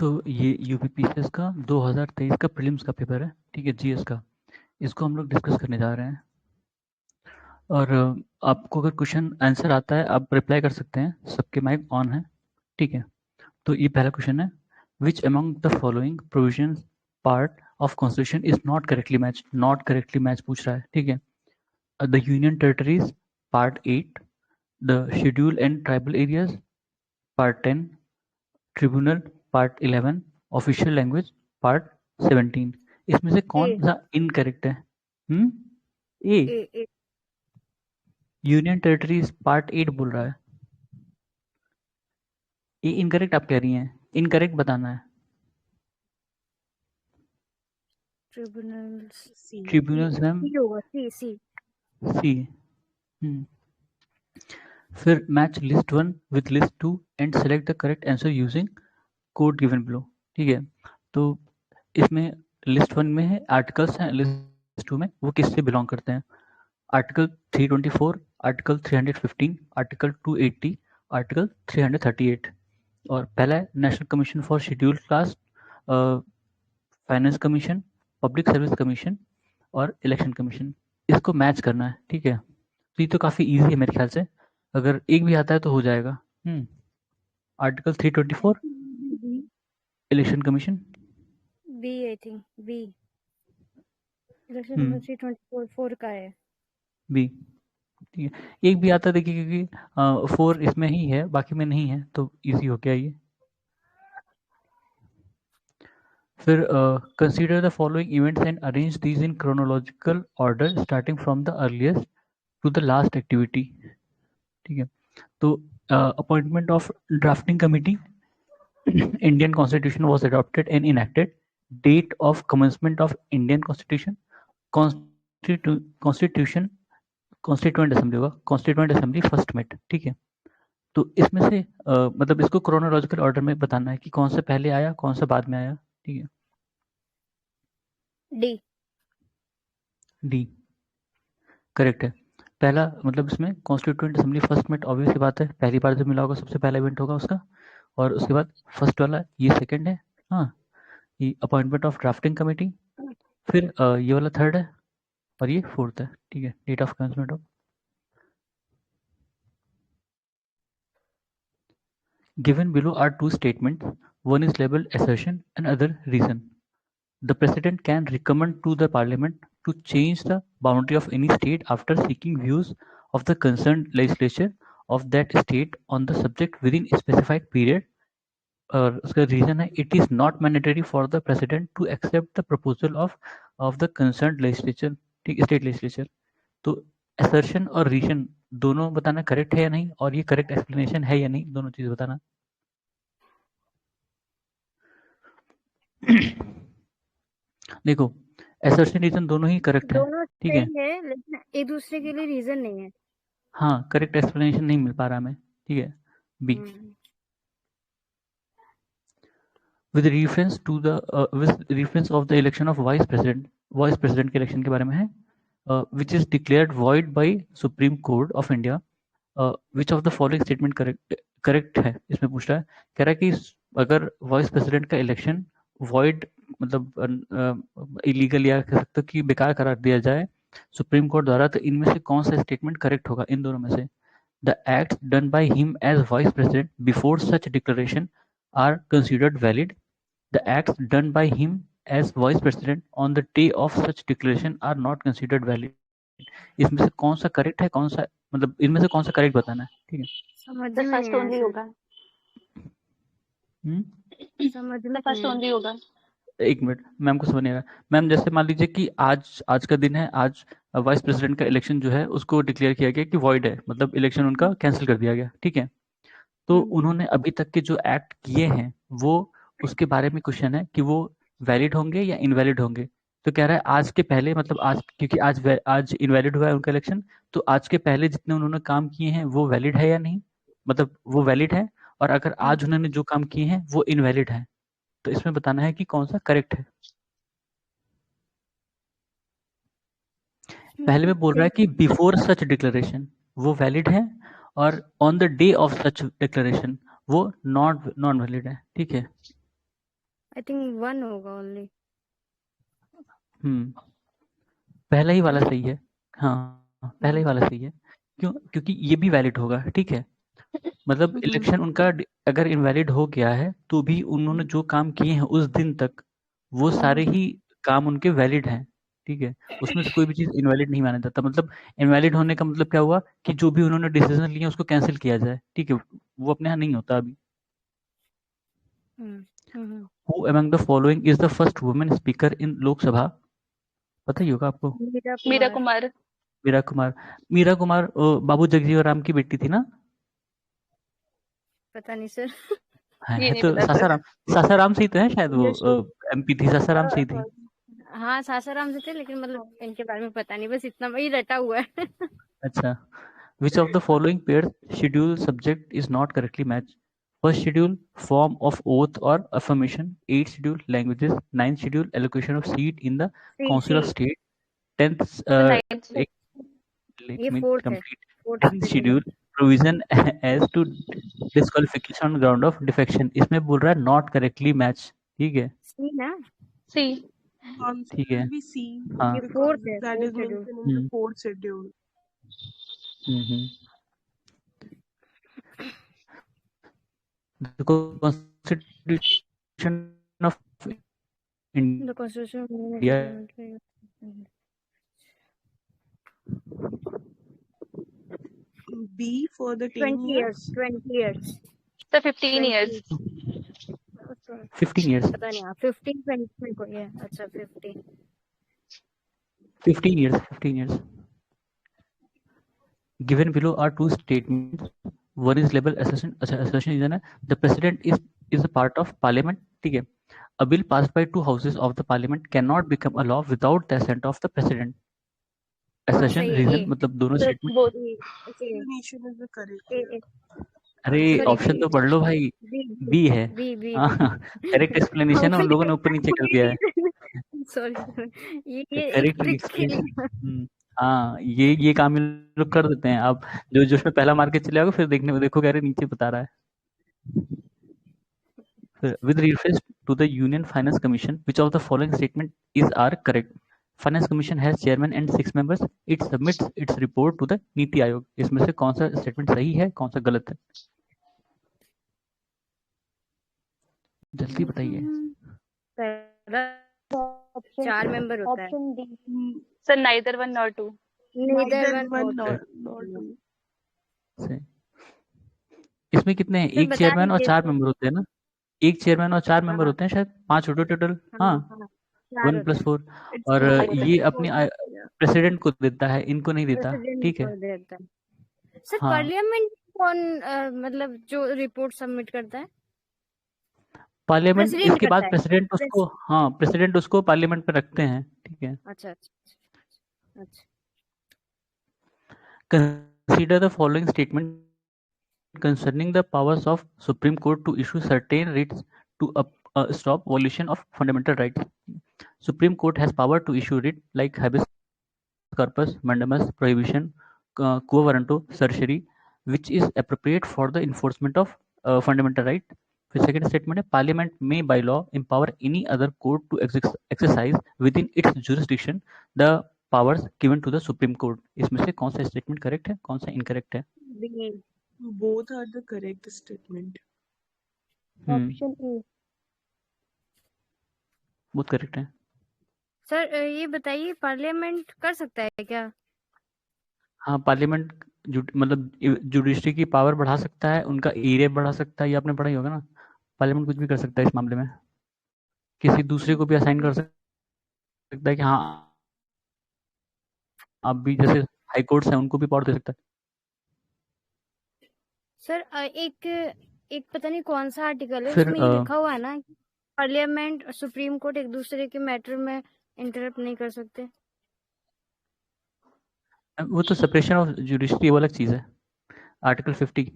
तो ये यूपीपीसीएस का 2023 का प्रीलिम्स का पेपर है, ठीक है, जीएस का। इसको हम लोग डिस्कस करने जा रहे हैं। और आपको अगर क्वेश्चन आंसर आता है आप रिप्लाई कर सकते हैं, सबके माइक ऑन है, ठीक है। तो ये पहला क्वेश्चन है, which among the following provision part of constitution is not correctly match. Not correctly match पूछ रहा है, ठीक है। The union territories part 8, the schedule and tribal areas part 10, tribunal part 11, official language part 17। इसमें से कौन सा इनकरेक्ट है? ए ए यूनियन टेरिटरीज पार्ट 8 बोल रहा है। ये इनकरेक्ट आप कह रही हैं, इनकरेक्ट बताना है। ट्रिब्यूनल्स मैम सी। फिर match list 1 with list 2 and select the correct answer using code given below, ठीक है। तो इसमें लिस्ट 1 में है आर्टिकल्स हैं, लिस्ट 2 में वो किससे बिलोंग करते हैं? Article 324, article 315, article 280, article 338। और पहला है national commission for scheduled caste, finance commission, public service commission और इलेक्शन कमीशन। इसको मैच करना है, ठीक है। तो ये तो काफ़ी इजी है मेरे ख्याल से, अगर एक भी आता है तो हो जाएगा। Article 324 election commission, B I think B election 324 का है बी, ठीक है। एक भी आता है देखिए, क्योंकि 4 इसमें ही है, बाकी में नहीं है, तो इजी हो गया ये। फिर consider the following events and arrange these in chronological order starting from the earliest to the last activity, ठीक है। तो appointment of drafting committee, Indian constitution was adopted and enacted, date of commencement of Indian constitution, constitution constituent assembly होगा, constituent assembly first met, ठीक है। तो इसमें से मतलब इसको क्रोनोलॉजिकल ऑर्डर में बताना है कि कौन सा पहले आया कौन सा बाद में आया, ठीक है। डी डी करेक्ट है। पहला मतलब इसमें constituent assembly first met, obvious सी बात है, पहली बार जब मिला होगा सबसे पहला इवेंट होगा उसका। और उसके बाद फर्स्ट वाला ये सेकंड है, हाँ, ये अपॉइंटमेंट ऑफ ड्राफ्टिंग कमेटी। फिर ये वाला थर्ड है और ये फोर्थ है, ठीक है, date of commencement of. Given below are two statements, one is labeled assertion and other reason. The President can recommend to the Parliament to change the boundary of any state after seeking views of the concerned legislature of that state on the subject within a specified period. और उसका reason है, it is not mandatory for the president to accept the proposal of the concern legislature, ठीक, state legislature. तो assertion और reason दोनों बताना correct है या नहीं, और ये करेक्ट एक्सप्लेनेशन है या नहीं, दोनों चीज बताना। देखो असर्शन रीजन दोनों ही करेक्ट है, ठीक है, लेकिन एक दूसरे के लिए रीजन नहीं है। हाँ, करेक्ट एक्सप्लेनेशन नहीं मिल पा रहा हमें, ठीक है, B. With reference to the with reference of the election of vice president के इलेक्शन के बारे में है, which is declared void by supreme court of India, which of the following statement correct है, इसमें पूछ रहा है। कह रहा है कि अगर वाइस प्रेसिडेंट का इलेक्शन वॉइड मतलब इलीगल या कह सकते हो कि बेकार करार दिया जाए सुप्रीम कोर्ट द्वारा, तो इनमें से कौन सा स्टेटमेंट करेक्ट होगा इन दोनों में से? The act done by him as vice president before such declaration are considered valid, the acts done by him as vice president on the day of such declaration are not considered valid. इसमें से कौन सा correct है, कौन सा मतलब इनमें से कौन सा करेक्ट बताना है, ठीक है। समझ में फर्स्ट ओनली होगा। समझ में फर्स्ट ओनली होगा। एक मिनट, मैम को समझ नहीं आ रहा। मैम जैसे मान लीजिए कि आज का दिन है, आज वाइस प्रेसिडेंट का इलेक्शन जो है उसको डिक्लेयर किया गया कि वॉइड है, मतलब इलेक्शन उनका कैंसिल कर दिया गया, ठीक है। तो उन्होंने अभी तक के जो एक्ट किए हैं वो उसके बारे में क्वेश्चन है कि वो वैलिड होंगे या इनवैलिड होंगे। तो कह रहा है आज के पहले, मतलब आज, क्योंकि आज इनवैलिड हुआ है उनका इलेक्शन, तो आज के पहले जितने उन्होंने काम किए हैं वो वैलिड है या नहीं, मतलब वो वैलिड है, और अगर आज उन्होंने जो काम किए हैं वो इनवैलिड है। तो इसमें बताना है कि कौन सा करेक्ट है। पहले में बोल रहा है कि बिफोर सच डिक्लेरेशन वो वैलिड है, और on the day of such declaration वो नॉन वैलिड है, ठीक है। आई थिंक 1 होगा ओनली। पहला ही वाला सही है। हाँ, पहला ही वाला सही है। क्यों? क्योंकि ये भी वैलिड होगा, ठीक है? मतलब इलेक्शन उनका अगर इनवैलिड हो गया है, तो भी उन्होंने जो काम किए हैं उस दिन तक, वो सारे ही काम उनके वैलिड हैं, ठीक है? उसमें से कोई भी चीज़ इनवैलिड नहीं माना जाता। मतलब इनवैलिड होने का मतलब क्या हुआ कि जो भी उन्होंने डिसीज़न लिए उसको कैंसल किया जाए, ठीक है? वो अपने यहाँ नहीं होता अभी। Who among the following is the first woman speaker in लोक सभा? पता ही होगा आपको। मीरा कुमार। मीरा कुमार। मीरा कुमार बाबू जगजीवन राम की बेटी थी ना? पता नहीं सर। है तो सासाराम से ही तो है शायद वो, एमपी थी, सासाराम से ही थी। हाँ, सासाराम से थे, लेकिन मतलब इनके बारे में पता नहीं, बस इतना ही रटा हुआ है। अच्छा। Which of the following pairs schedule subject is not correctly matched? First schedule form of oath or affirmation. 8th schedule languages. 9th schedule allocation of seat in the council of state. 10th let ये me 4th है। complete. 10th schedule provision as to disqualification on ground of defection. इसमें बोल रहा है not correctly match, ठीक है? सी ना? सी। ठीक है। be C हाँ। ये 4th है, that is 4th mentioned in the fourth schedule. The Constitution of India. The Constitution of Yeah. B for the 20 years, 20 years. The 15 years. 15 years. पता नहीं, 15 20 को ये अच्छा 15 years. 15 years. Given below are two statements. One is labeled assertion. Assertion is the president is a part of parliament. ठीक है? A bill passed by two houses of the parliament cannot become a law without the assent of the president. Assertion reason मतलब दोनों statement. Explanation is the correct. अरे option तो पढ़ लो भाई। B है। Correct explanation उन लोगों ने ऊपर नीचे कर दिया है। सॉरी, ये करेक्ट एक्सप्लेनेशन। हाँ, ये काम इन लोग कर देते हैं। आप जो उसमें पहला मार के चले आओगे, फिर देखने में देखोगे अरे नीचे बता रहा है। फिर with reference to the Union Finance Commission, which of the following statement are correct? Finance Commission has chairman and 6 members. It submits its report to the NITI Aayog. इसमें से कौन सा स्टेटमेंट सही है, कौन सा गलत है? जल्दी बताइए। 4 मेंबर होता है। Option D. Sir neither 1 nor 2. Neither 1 nor 2. इसमें कितने हैं? एक चेयरमैन और 4 मेंबर होते हैं ना? एक चेयरमैन और 4 मेंबर होते हैं शायद, 5 टोटल। हाँ, 1 + 4। और ये अपनी प्रेसिडेंट को देता है, इनको नहीं देता, ठीक है? सर पार्लियामेंट कौन मतलब जो रिपोर्ट सबमिट करता है? पार्लियामेंट इसके बाद प्रेसिडेंट उसको, हाँ, प्रेसिडेंट उसको पार्लियामेंट में रखते हैं, ठीक है? अच्छा। Consider the following statement concerning the powers of Supreme Court to issue certain writs to stop violation of fundamental rights. Supreme Court has power to issue writ like habeas corpus, mandamus, prohibition, quo warranto, certiorari, which is appropriate for the enforcement of fundamental right. फिर second statement है Parliament में by law empower any other court to exercise within its jurisdiction the powers given to the Supreme Court. इसमें से कौन सा statement correct है, कौन सा इनकरेक्ट है? Both are the correct statement. Option A बहुत करेक्ट है। सर ये बताइए पार्लियामेंट कर सकता है क्या? हाँ, पार्लियामेंट मतलब जुडिशरी की पावर बढ़ा सकता है, उनका एरिया बढ़ा सकता है, ये आपने पढ़ा ही होगा ना। पार्लियामेंट कुछ भी कर सकता है इस मामले में, किसी दूसरे को भी असाइन कर सकता है कि हाँ आप भी, जैसे हाई कोर्ट्स हैं उनको भी पावर दे सकता है। सर एक पता नहीं कौन सा आर्टिकल है, उसमें ये लिखा हुआ है ना कि पार्लियामेंट और सुप्रीम कोर्ट एक दूसरे के मैटर में इंटरप्ट नहीं कर सकते। वो तो सेपरेशन ऑफ जुडिशरी वो अलग चीज है, article 50।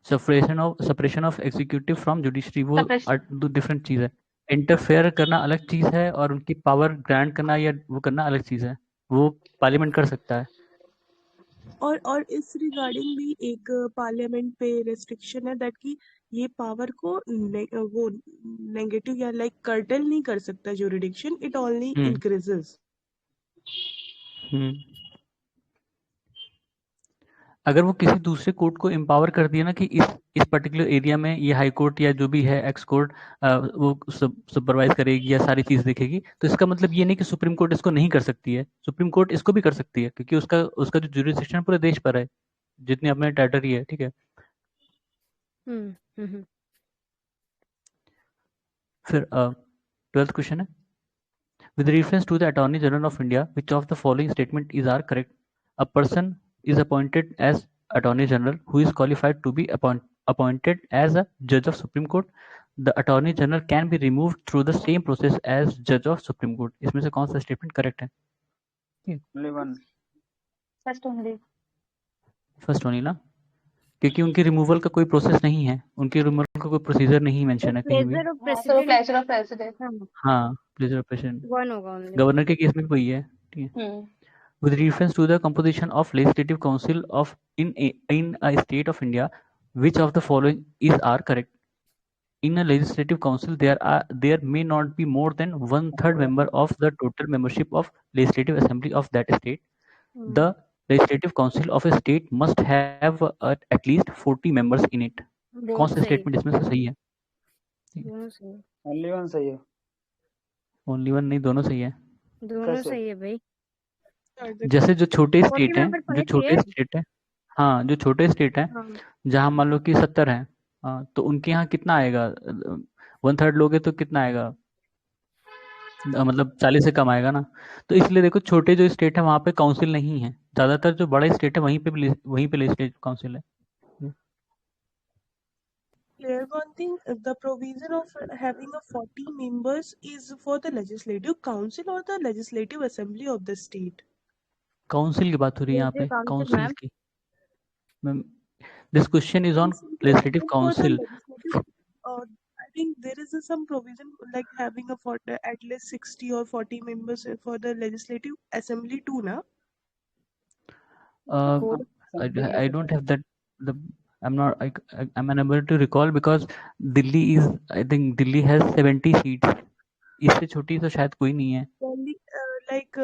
Separation of executive from judiciary वो दो डिफरेंट चीज है। इंटरफेयर करना अलग चीज है और उनकी पावर ग्रांट करना या वो करना अलग चीज है। वो पार्लियामेंट कर सकता है। और इस रिगार्डिंग भी एक पार्लियामेंट पे रेस्ट्रिक्शन है दैट कि ये पावर को वो नेगेटिव या लाइक कर्टल नहीं कर सकता जुरिडिक्शन, इट ओनली इंक्रीजेस। अगर वो किसी दूसरे कोर्ट को एम्पावर कर दिया ना कि इस पर्टिकुलर एरिया में ये हाई कोर्ट या जो भी है एक्स कोर्ट वो सुपरवाइज करेगी या सारी चीज देखेगी, तो इसका मतलब ये नहीं कि सुप्रीम कोर्ट इसको नहीं कर सकती है। सुप्रीम कोर्ट इसको भी कर सकती है क्योंकि उसका जो जुरिडिक्शन पूरे देश पर है, जितनी अपने टेरिटरी है। ठीक है। फिर 12th क्वेश्चन है, with reference to the Attorney General of India, which of the following statement is are correct? A person is appointed as Attorney General who is qualified to be appointed as a Judge of Supreme Court. The Attorney General can be removed through the same process as Judge of Supreme Court. इसमें से कौन सा statement correct है? Only one. First only ना, क्योंकि उनकी removal का कोई प्रोसेस नहीं है, उनकी रिमूवल का कोई प्रोसीजर नहीं मेंशन है कहीं भी। Pleasure of president. हाँ, प्लेजर ऑफ प्रेसिडेंट वन होगा only। गवर्नर के केस में भी वही है। ठीक है। With reference to the composition of legislative council of in a state of India, which of the following are correct? In a legislative council, there may not be more than 1/3 member of the total membership of legislative assembly of that state. The legislative council of a state must have at least 40 members in it. कौन सा statement इसमें से सही है? Only one सही है। Only one नहीं, दोनों सही है। दोनों सही है भाई। जैसे जो छोटे स्टेट हैं, हाँ, जो छोटे स्टेट हैं जहाँ मान लो कि 70 है, तो उनके यहाँ कितना आएगा? 1/3 लोगे तो कितना आएगा? मतलब 40 से कम आएगा ना। तो इसलिए देखो, छोटे जो स्टेट है वहां पे काउंसिल नहीं है, ज्यादातर जो बड़े स्टेट है वहीं पे लेजिस्लेटिव काउंसिल है। One thing, the provision of having a 40 members is for the legislative council or the legislative assembly of the state? Council की बात हो रही है यहाँ पे, काउंसिल की। This question is on legislative council. I think there is some provision like having at least 60 or 40 members for the legislative assembly too, na? I don't have that. I'm unable to recall because I think Delhi has 70 seats. इससे छोटी तो शायद कोई नहीं है। Like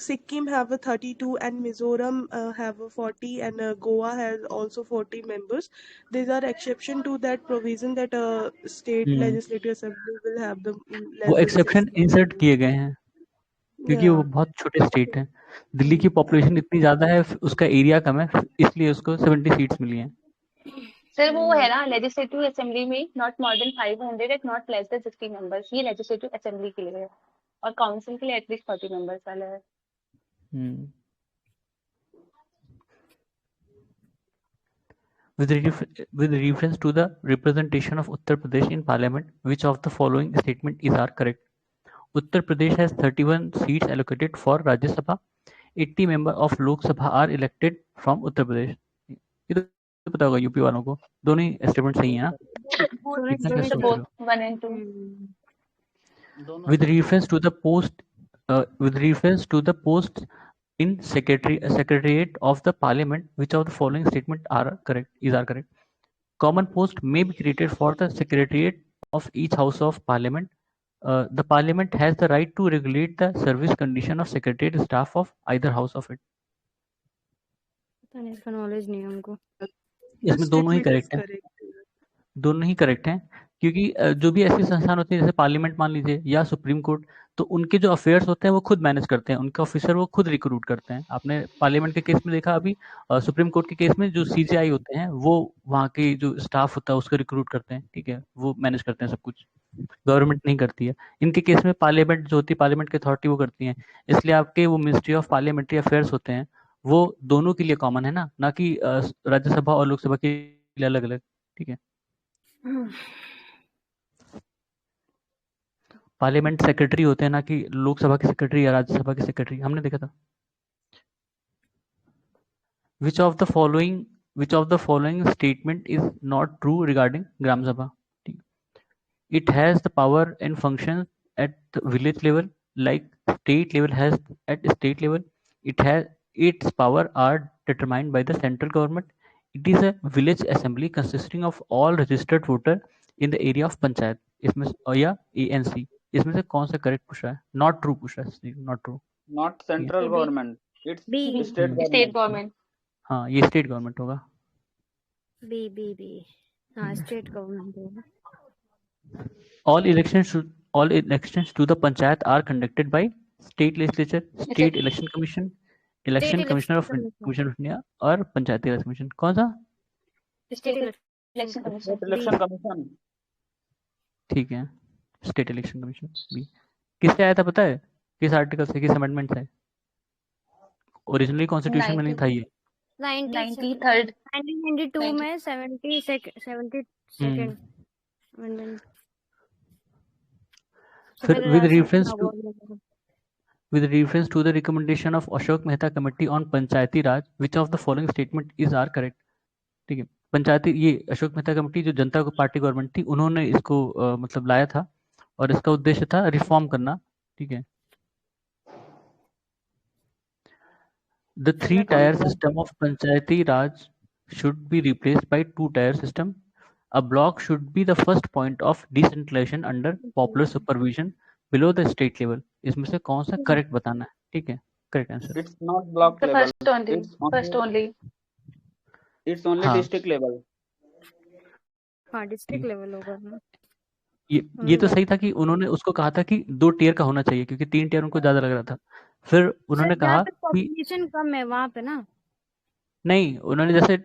Sikkim have a 32 and Mizoram have a 40 and Goa has also 40 members. These are exception to that provision that state legislative assembly will have the वो exception insert किए गए हैं क्योंकि वो बहुत छोटे स्टेट हैं। दिल्ली की पॉपुलेशन इतनी ज्यादा है, उसका एरिया कम है, इसलिए उसको 70 सीट्स मिली हैं। सर वो है ना लेजिस्लेटिव असेंबली में not more than 500 and not less than 60 members, ये लेजिस्लेटिव असेंबली के लिए है और काउंसिल के लिए एटलीस्ट 40 मेंबर्स वाला है। With reference to the representation of Uttar Pradesh in Parliament, which of the following statement is are correct? Uttar Pradesh has 31 seats allocated for Rajya Sabha. 80 members of Lok Sabha are elected from Uttar Pradesh. ये तो पता होगा UP वालों को। दोनों ही statement सही है ना? With reference to the post in secretariat of the parliament, which of the following statement are correct? Common post may be created for the secretariat of each house of parliament. The parliament has the right to regulate the service condition of secretariat staff of either house of it. इसका knowledge नहीं है हमको। इसमें दोनों ही correct है, दोनों ही correct हैं, क्योंकि जो भी ऐसे संस्थान होते हैं जैसे पार्लियामेंट मान लीजिए या सुप्रीम कोर्ट, तो उनके जो अफेयर्स होते हैं वो खुद मैनेज करते हैं, उनके ऑफिसर वो खुद रिक्रूट करते हैं। आपने पार्लियामेंट के केस में देखा, अभी सुप्रीम कोर्ट के केस में जो सीजेआई होते हैं वो वहाँ के जो स्टाफ होता है उसको रिक्रूट करते हैं। ठीक है, वो मैनेज करते हैं सब कुछ, गवर्नमेंट नहीं करती है। इनके केस में पार्लियामेंट जो होती है, पार्लियामेंट की अथॉरिटी वो करती है, इसलिए आपके वो मिनिस्ट्री ऑफ पार्लियामेंट्री अफेयर्स होते हैं वो दोनों के लिए कॉमन है ना कि राज्यसभा और लोकसभा के लिए अलग अलग। ठीक है, पार्लियामेंट सेक्रेटरी होते हैं ना कि लोकसभा के सेक्रेटरी या राज्यसभा के सेक्रेटरी, हमने देखा था। Which of the following statement is not true regarding Gram Sabha? It has the power and function at the village level like state level has at state level. Its power are determined by the central government. It is a village assembly consisting of all registered voter in the area of panchayat. इसमें या ANC, इसमें से कौन सा correct पूछा है? Not true पूछा है, not true. Not central government. It's B. state government. हाँ, ये स्टेट गवर्नमेंट होगा. B. हाँ, स्टेट गवर्नमेंट होगा. All elections to the panchayat are conducted by state legislature, state election commission, election commissioner of commission of India और पंचायती राज commission. कौन सा? State Election Commission. Election Commission. ठीक है, स्टेट इलेक्शन कमीशन. बी. किससे आया था पता है? किस आर्टिकल से, किस अमेंडमेंट से? ओरिजिनली कॉन्स्टिट्यूशन में नहीं था ये. 93rd 1992 में 72nd अमेंडमेंट. फिर with reference to the recommendation of Ashok Mehta Committee on Panchayati Raj, which of the following statement is are correct? ठीक है, पंचायती, ये अशोक मेहता कमेटी जो जनता पार्टी गवर्नमेंट थी, उन्होंने इसको मतलब लाया था और इसका उद्देश्य था रिफॉर्म करना. ठीक है. The 3-tier system of Panchayati Raj should be replaced by 2-tier system. A block should be the first point of decentralization under popular supervision below the state level. इसमें से कौन सा करेक्ट बताना है? ठीक है, correct answer. It's not block The level. first only. It's only हाँ. district level. हाँ, डिस्ट्रिक्ट लेवल होगा ना. ये तो सही था कि उन्होंने उसको कहा था कि 2 टियर का होना चाहिए क्योंकि 3 टियर उनको ज्यादा लग रहा था. फिर उन्होंने कहा कि पॉपुलेशन कम है वहाँ पे ना. नहीं, उन्होंने जैसे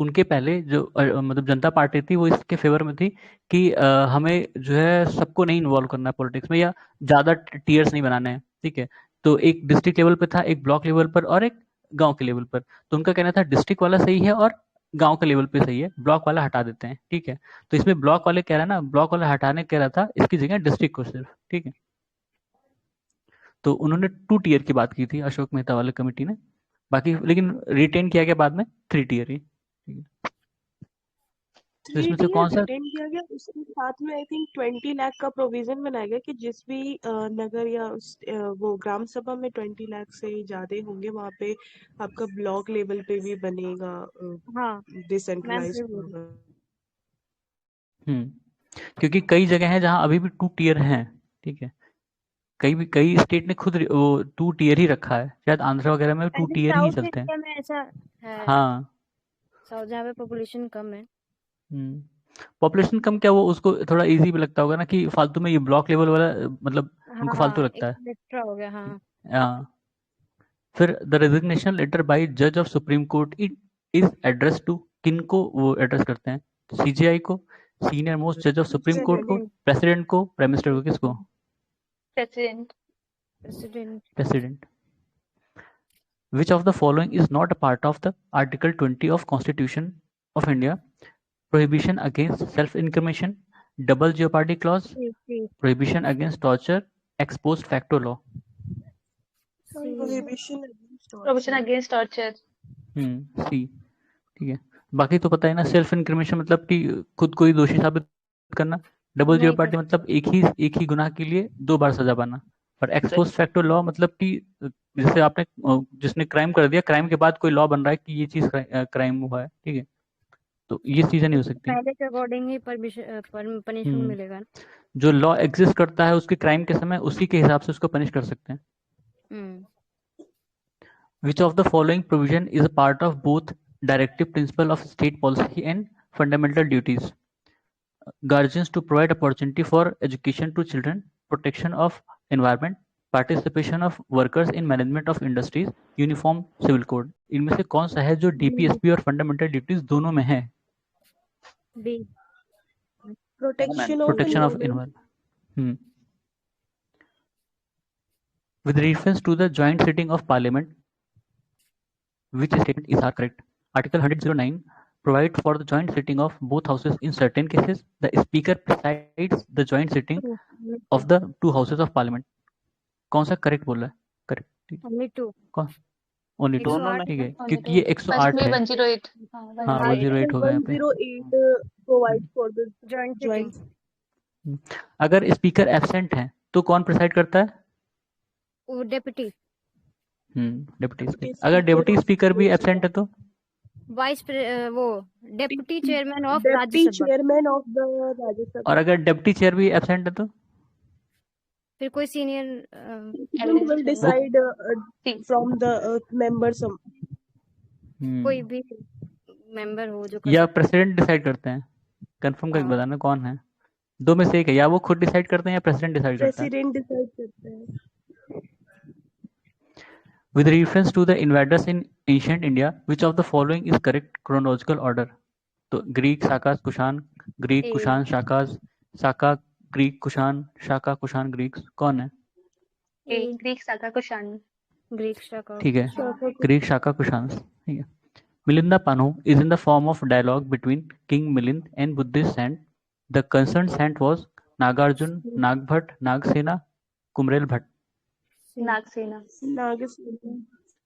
उनके पहले जो मतलब जनता पार्टी थी वो इसके फेवर में थी कि हमें जो है सबको नहीं इन्वॉल्व करना है पॉलिटिक्स में या ज्यादा टियर्स नहीं बनाने हैं. ठीक है, तो एक डिस्ट्रिक्ट लेवल पे था, एक ब्लॉक लेवल पर और एक गांव के लेवल पर. तो उनका कहना था डिस्ट्रिक्ट वाला सही है और गांव के लेवल पे सही है, ब्लॉक वाला हटा देते हैं. ठीक है, तो इसमें ब्लॉक वाले कह रहा है ना, ब्लॉक वाला हटाने कह रहा था, इसकी जगह डिस्ट्रिक्ट को सिर्फ. ठीक है, तो उन्होंने 2 टियर की बात की थी अशोक मेहता वाले कमेटी ने. बाकी लेकिन रिटेन किया गया बाद में 3 टियर ही. तो इसमें से कौन सा रिटेन किया गया? उसके साथ में आई थिंक 20 लाख का प्रोविजन बनाया गया कि जिस भी नगर या वो ग्राम सभा में 20 लाख से ज्यादा होंगे वहाँ पे आपका ब्लॉक लेवल पे भी बनेगा. हाँ, डिसेंट्रलाइज मैं भी होगा. क्योंकि कई जगह हैं जहां अभी भी 2 टियर हैं. ठीक है, कई स्टेट ने खुद वो 2 टियर ही रखा है. शायद आंध्र वगैरह में 2 टियर ही चलते हैं. में ऐसा है. हाँ, साउथ जहाँ पे पॉपुलेशन कम है. पॉपुलेशन कम क्या, वो उसको थोड़ा इजी भी लगता होगा ना कि फालतू में ये ब्लॉक लेवल वाला मतलब उनको फालतू लगता है. एक्स्ट्रा हो गया. हाँ. हाँ. फिर द रेजिग्नेशन लेटर बाय जज of Supreme Court is address to, किनको वो एड्रेस करते हैं? सीजीआई को, सीनियर मोस्ट जज ऑफ सुप्रीम कोर्ट को, प्रेसिडेंट को, प्राइम मिनिस्टर को, किसको? President. Which of the following is not a part of the Article 20 of Constitution of India? Prohibition against self-incrimination, double jeopardy clause, prohibition against torture, ex post facto law. Prohibition against torture. सी. ठीक है, बाकी तो पता है ना. Self incrimination मतलब कि खुद को ही दोषी साबित करना. डबल जेओपार्डी मतलब एक ही गुनाह के लिए 2 बार सजा पाना. और एक्स पोस्ट फैक्टो लॉ मतलब कि जैसे आपने जिसने क्राइम कर दिया, क्राइम के बाद कोई लॉ बन रहा है कि ये चीज क्राइम हुआ है. ठीक है, तो ये चीजें नहीं हो सकती. पहले के अकॉर्डिंग ही पनिशमेंट मिलेगा. जो लॉ एग्जिस्ट करता है उसके क्राइम के समय उसी के हिसाब से उसको पनिश कर सकते हैं. Which of the following provision is a part of both directive principle of state policy and fundamental duties? Guardians to provide opportunity for education to children, protection of environment, participation of workers in management of industries, uniform civil code. इनमें से कौन सा है जो DPSP और fundamental duties दोनों में है? B. Protection of environment. With reference to the joint sitting of parliament, which statement is correct? Article 109 provides for the joint sitting of both houses in certain cases. The speaker presides the joint sitting of the 2 houses of parliament. कौन सा correct बोल रहा है? Correct. Only 2. कौन? Only 2. ठीक है, क्योंकि ये 108 है. 108. हाँ, 108 हो गया यहाँ पे. 108 provide for the joint. अगर स्पीकर एब्सेंट है तो कौन प्रिसाइड करता है? वो डेप्यूटी. Deputy speaker. Deputy अगर डिप्टी Speaker of स्पीकर भी Lok एब्सेंट है तो वो deputy chairman of Deputy Rajya Sabha. Chairman of the Rajya और Sabha. अगर डिप्टी चेयर भी एब्सेंट है तो फिर कोई senior We will decide from the members. कोई भी मेंबर हो जो या प्रेसिडेंट डिसाइड करते हैं, कंफर्म करके बताना कौन है, दो में से एक है, या वो खुद डिसाइड करते हैं या प्रेसिडेंट डिसाइड करता है। President decide करते हैं। With reference to the invaders in ancient India, which of the following is correct chronological order? तो ग्रीक, शाका, कुषाण, ग्रीक, कुषाण, शाकास, शाका, ग्रीक, कुषाण, शाका, कुषाण, ग्रीक, कौन है? ग्रीक, शाका, कुषाण। ग्रीक, शाका, ठीक है, ग्रीक, शाका, कुषाण। ठीक है। Milinda Panu is in the form of dialogue between King Milind and Buddhist saint. The concerned saint was Nagarjun, Nagbhat, Nagsena, Kumrel Bhatt.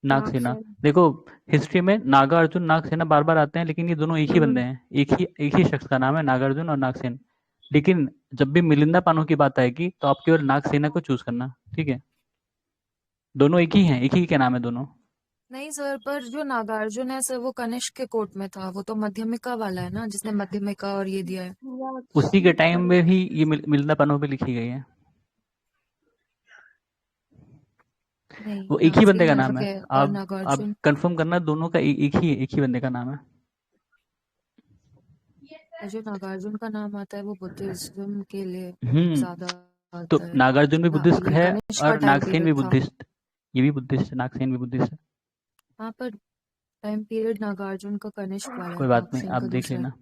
Nagasena. देखो history में नागार्जुन, नागसेना बार बार आते हैं, लेकिन ये दोनों एक ही बंदे हैं, एक ही शख्स का नाम है नागार्जुन और नागसेन। लेकिन जब भी मिलिंदा पानो की बात आएगी तो आप केवल नागसेना को चूज करना, ठीक है? दोनों एक ही हैं, एक ही क्या नाम है दोनों? नहीं सर, पर जो नागार्जुन है सर वो कनिष्क के कोर्ट में था, वो तो मध्यमिका वाला है ना, जिसने मध्यमिका और ये दिया है। उसी के टाइम में भी ये मिलिंदा पानो पे लिखी गई है। नहीं, वो एक ही बंदे का नाम है। आप नागार्जुन कंफर्म करना, दोनों का एक ही बंदे का नाम है। जो नागार्जुन का नाम आता है वो बुद्धिज्म के लिए ज्यादा तो आता है। नागार्जुन भी बुद्धिस्ट है कनिष्क का और टाइम नागसेन भी पीरियड था। बुद्धिस्ट, ये भी बुद्धिस्ट है, नागसेन भी बुद्धिस्ट है। हाँ, पर टाइम पीरियड नागार्जुन का कनिष्क वाला है, कोई बात नहीं, नागसेन आप का देख दूसरा है। लेना।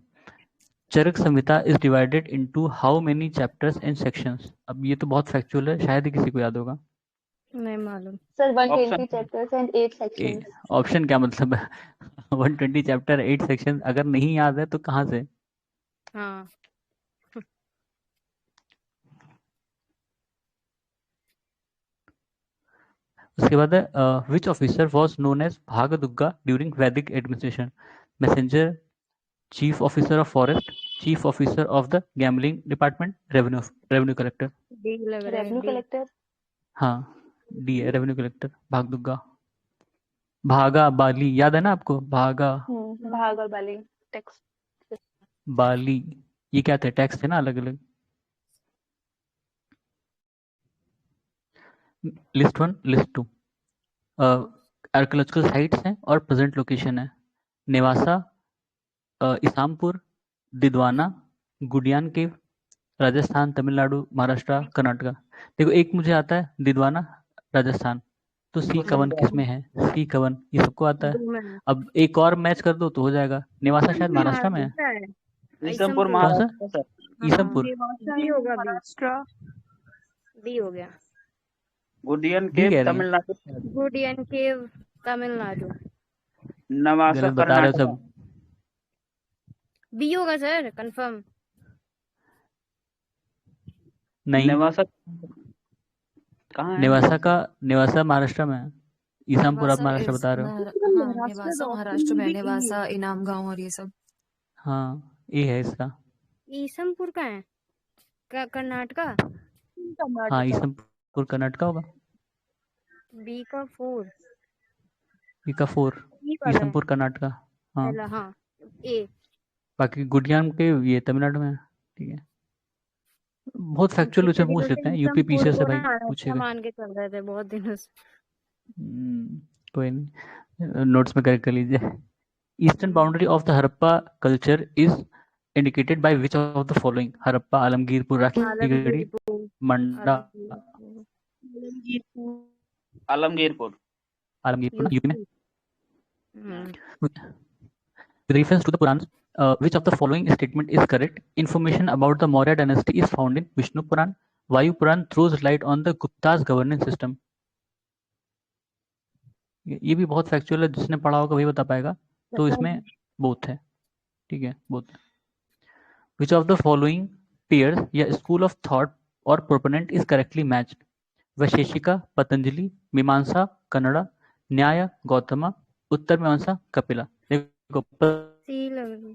Charaka Samhita is divided into how many chapters and sections? अब ये तो बहुत फैक्चुअल है, शायद ही किसी को याद होगा। नहीं मालूम sir 120 chapters and 8 sections. Option क्या मतलब है? 120 चैप्टर 8 सेक्शन, अगर नहीं याद है तो कहाँ से? हाँ उसके बाद है which officer was known as Bhagadugha during Vedic administration? Messenger, chief officer of forest, chief officer of the gambling department, revenue collector. D लग रहा है, रेवेन्यू डी। कलेक्टर। हाँ डी है, रेवेन्यू कलेक्टर। भागदुग्गा, भागा बाली, याद है ना आपको? भागा भाग और बाली टैक्स। बाली, ये क्या थे? टैक्स थे ना अलग अलग। लिस्ट 1, लिस्ट 2 आर्कियोलॉजिकल साइट्स हैं और प्रेजेंट लोकेशन है। नेवासा, इसामपुर, दिद्वाना, गुडियान केव, राजस्थान, तमिलनाडु, महाराष्ट्र, कर्नाटका। देखो एक मुझे आता है दिद्वाना, राजस्थान, तो सी कवन किसमें है? सी कवन, ये सबको आता है। अब एक और मैच कर दो तो हो जाएगा। नेवासा शायद महाराष्ट्र में है। ईसमपुर कौन सा? महाराष्ट्र सर। ईसमपुर। डी होगा, डी हो गया। गुडियन डी कह केव रही हैं। तमिलनाडु। गुडियन केव तमिलनाडु। नवासा गलत बता रहे हो कर्नाटक। सब। बी होगा सर, कंफर्म। नहीं, नेवासा कहाँ है? नेवासा महाराष्ट्र में है। ईसामपुर आप महाराष्ट्र बता रहे हो। हाँ, नेवासा महाराष्ट्र में, नेवासा, इनाम गांव और ये सब। हाँ ये है इसका। ईसमपुर का है, कर्नाटका। हाँ ईसमपुर कर्नाटका होगा। बी का 4। बी का 4 ईसमपुर कर्नाटका। हाँ पहला, हाँ ए। बाकी गुडियान के ये तमिलनाडु में है। ठीक है, बहुत फैक्चुअल उसे पूछ लेते हैं, यूपी पीछे से भाई पूछेगा। मान के चल रहे थे बहुत दिनों से। कोई नहीं, नोट्स में कर लीजिए। Eastern boundary of the Harappa culture is indicated by which of the following? Harappa, Alamgirpur, Rakhigarhi, Manda. Alamgirpur UP में। With reference to the Purans, which of the following statement is correct? Information about the Maurya dynasty is found in Vishnu Puran. Vayu Puran throws light on the Gupta's governance system. ये भी बहुत factual है, जिसने पढ़ा होगा वही बता पाएगा। तो इसमें बोथ है, ठीक है, both. Which of the following peers या school of thought or proponent is correctly matched? Vaisheshika, Patanjali, मीमांसा, कन्नड़ा, न्याय, गौतमा, उत्तर मीमांसा, कपिला। देखो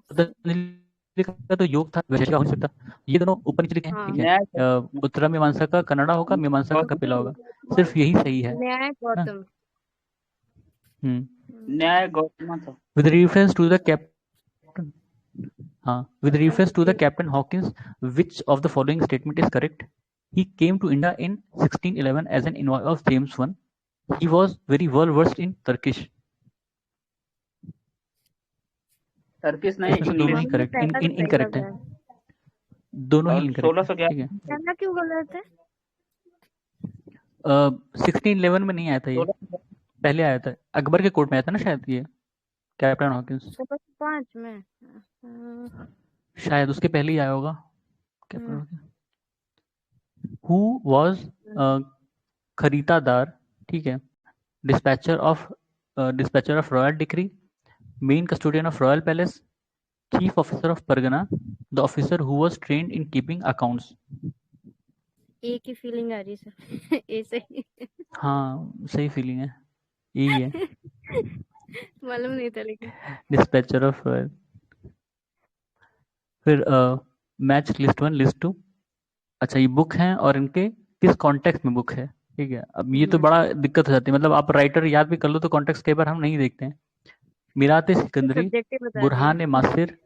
पतंजलि का तो योग था, वैशेषिका हो नहीं सकता। ये दोनों ऊपर नीचे लिखे हैं, ठीक है। उत्तर मीमांसा का कन्नड़ा होगा, मीमांसा का कपिला होगा। सिर्फ यही सही है। न्याय गौतम। न्याय गौतम था। With reference to the captain, with reference to the Captain Hawkins, which of the following statement is correct? He came to India in 1611 as an envoy of James I. He was very well versed in Turkish. Turkish नहीं, इसमें से दोनों ही English. Correct पहला तो सही incorrect लग है, रहा है। दोनों ही और इनकरेक्ट है, 1611 ठीक है। पहला क्यों गलत है? 1611 में नहीं आया था ये, 16 पहले आया था, अकबर के कोर्ट में आया था ना शायद ये कैप्टन हॉकिंस, 1605 में शायद उसके पहले ही आया होगा कैप्टन हॉकिंस। हु वाज खरीदादार, ठीक है, dispatcher of royal decree, main custodian of royal palace, chief officer of pargana, the officer who was trained in keeping accounts. ए की फीलिंग आ रही है सर। ए सही। हाँ सही फीलिंग है, यही है। मालूम नहीं था लेकिन। Dispatcher of royal. फिर मैच लिस्ट 1 लिस्ट 2। अच्छा ये बुक है और इनके किस कॉन्टेक्स्ट में बुक है, ठीक है। अब ये तो बड़ा दिक्कत हो जाती है, मतलब आप राइटर याद भी कर लो तो कॉन्टेक्स्ट कई बार हम नहीं देखते हैं। मिरात सिकंदरी, बुरहान मासिर,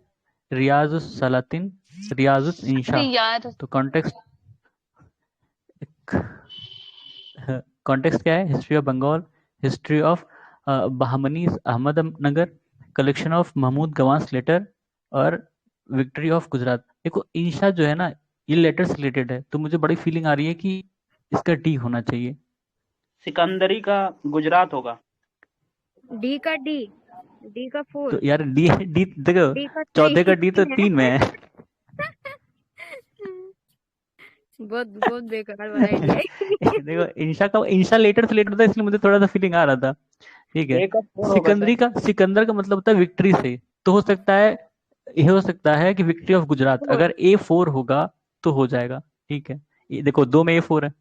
रियाजुस सलातिन, रियाजुस इंशा। यार तो कॉन्टेक्स्ट क्या है? History of Bengal, history of Bahmanis Ahmadnagar, collection of Mahmud Gawan letter और विक्ट्री ऑफ गुजरात। देखो इंशा जो है ना ये लेटर से रिलेटेड है, तो मुझे बड़ी फीलिंग आ रही है कि इसका डी होना चाहिए। सिकंदरी का गुजरात होगा। डी का 4। तो यार डी देखो 14 का डी तो 3 में है। बहुत बेकार वाला आइडिया है। देखो इंशा लेटर से रिलेटेड था, इसलिए मुझे थोड़ा सा फीलिंग आ रहा था, ठीक है। सिकंदर का मतलब होता है विक्ट्री से, तो हो सकता है ये हो सकता है कि विक्ट्री ऑफ गुजरात, अगर A4 होगा तो हो जाएगा, ठीक है। ये देखो 2 में A4 है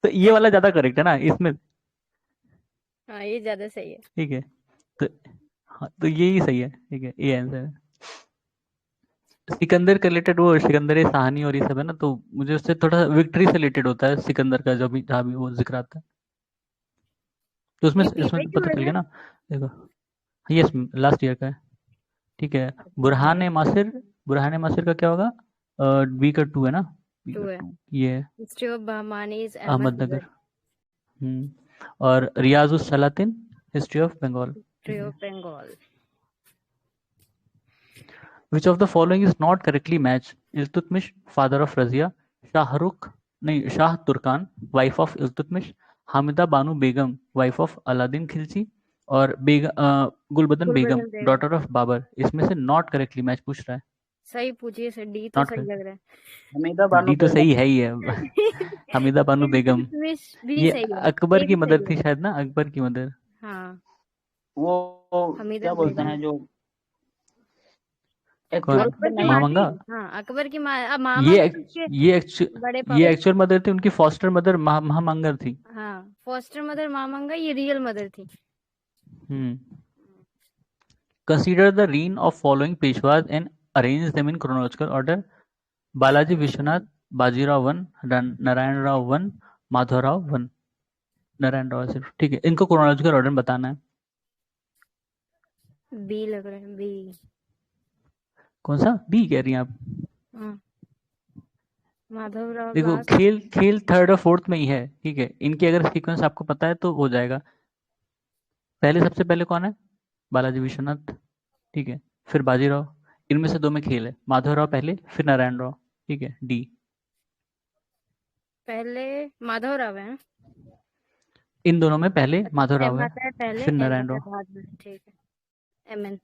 तो ये वाला ज्यादा करेक्ट है ना इसमें। हाँ ये ज्यादा सही है, ठीक है। तो हाँ तो यही सही है, ठीक है, ये आंसर है। सिकंदर का रिलेटेड वो सिकंदर साहनी और ये सब है ना, तो मुझे उससे थोड़ा विक्ट्री से रिलेटेड होता है सिकंदर का, जब भी जहाँ भी वो जिक्र आता है तो उसमें पता चल गया ना। देखो यस लास्ट ईयर का है, ठीक है। बुरहान मासिर का क्या होगा? बी का 2 है ना, 2 है। ये हिस्ट्री ऑफ बहामानीज अहमदनगर। और Riyazus Salatin, history of Bengal. Which of the following is not correctly matched? Iltutmish, father of Razia, Shah Turkan, wife of Iltutmish, Hamida Banu Begum, wife of Aladdin Khilji, और गुलबदन बेगम, डॉटर ऑफ बाबर। इसमें से not correctly match पूछ रहा है। सही पूछिए sir, D तो सही लग रहा है। हमीदा बानो डी तो सही है ही है। हमीदा बानु बेगम ये अकबर की मदर थी शायद ना, अकबर की मदर। हाँ वो क्या बोलते हैं जो महामंगा। हाँ अकबर की मामा। ये एक्चुअल मदर थी, उनकी फॉस्टर मदर महामंगा थी। हाँ फॉस्टर मदर महामंगा, ये रियल मदर थी। Consider the reign of following Peshwas and arrange them in chronological order. Balaji Vishwanath, Bajirao 1, Narayan Rao 1, Madhav Rao 1। Narayan Rao सिर्फ, ठीक है। इनको chronological order में बताना है। बी लग रहा है, बी। कौन सा बी कह रही हैं आप? माधव राव। देखो खेल 3rd और 4th में ही है, ठीक है। इनकी अगर सीक्वेंस आपको पता है तो हो जाएगा। सबसे पहले कौन है? बालाजी विश्वनाथ, ठीक है। फिर बाजीराव, इनमें से 2 में खेल है। माधव राव पहले, फिर नारायण राव, ठीक है, डी। पहले माधव राव है, इन दोनों में पहले माधव राव है, फिर नारायण राव, ठीक है। MN.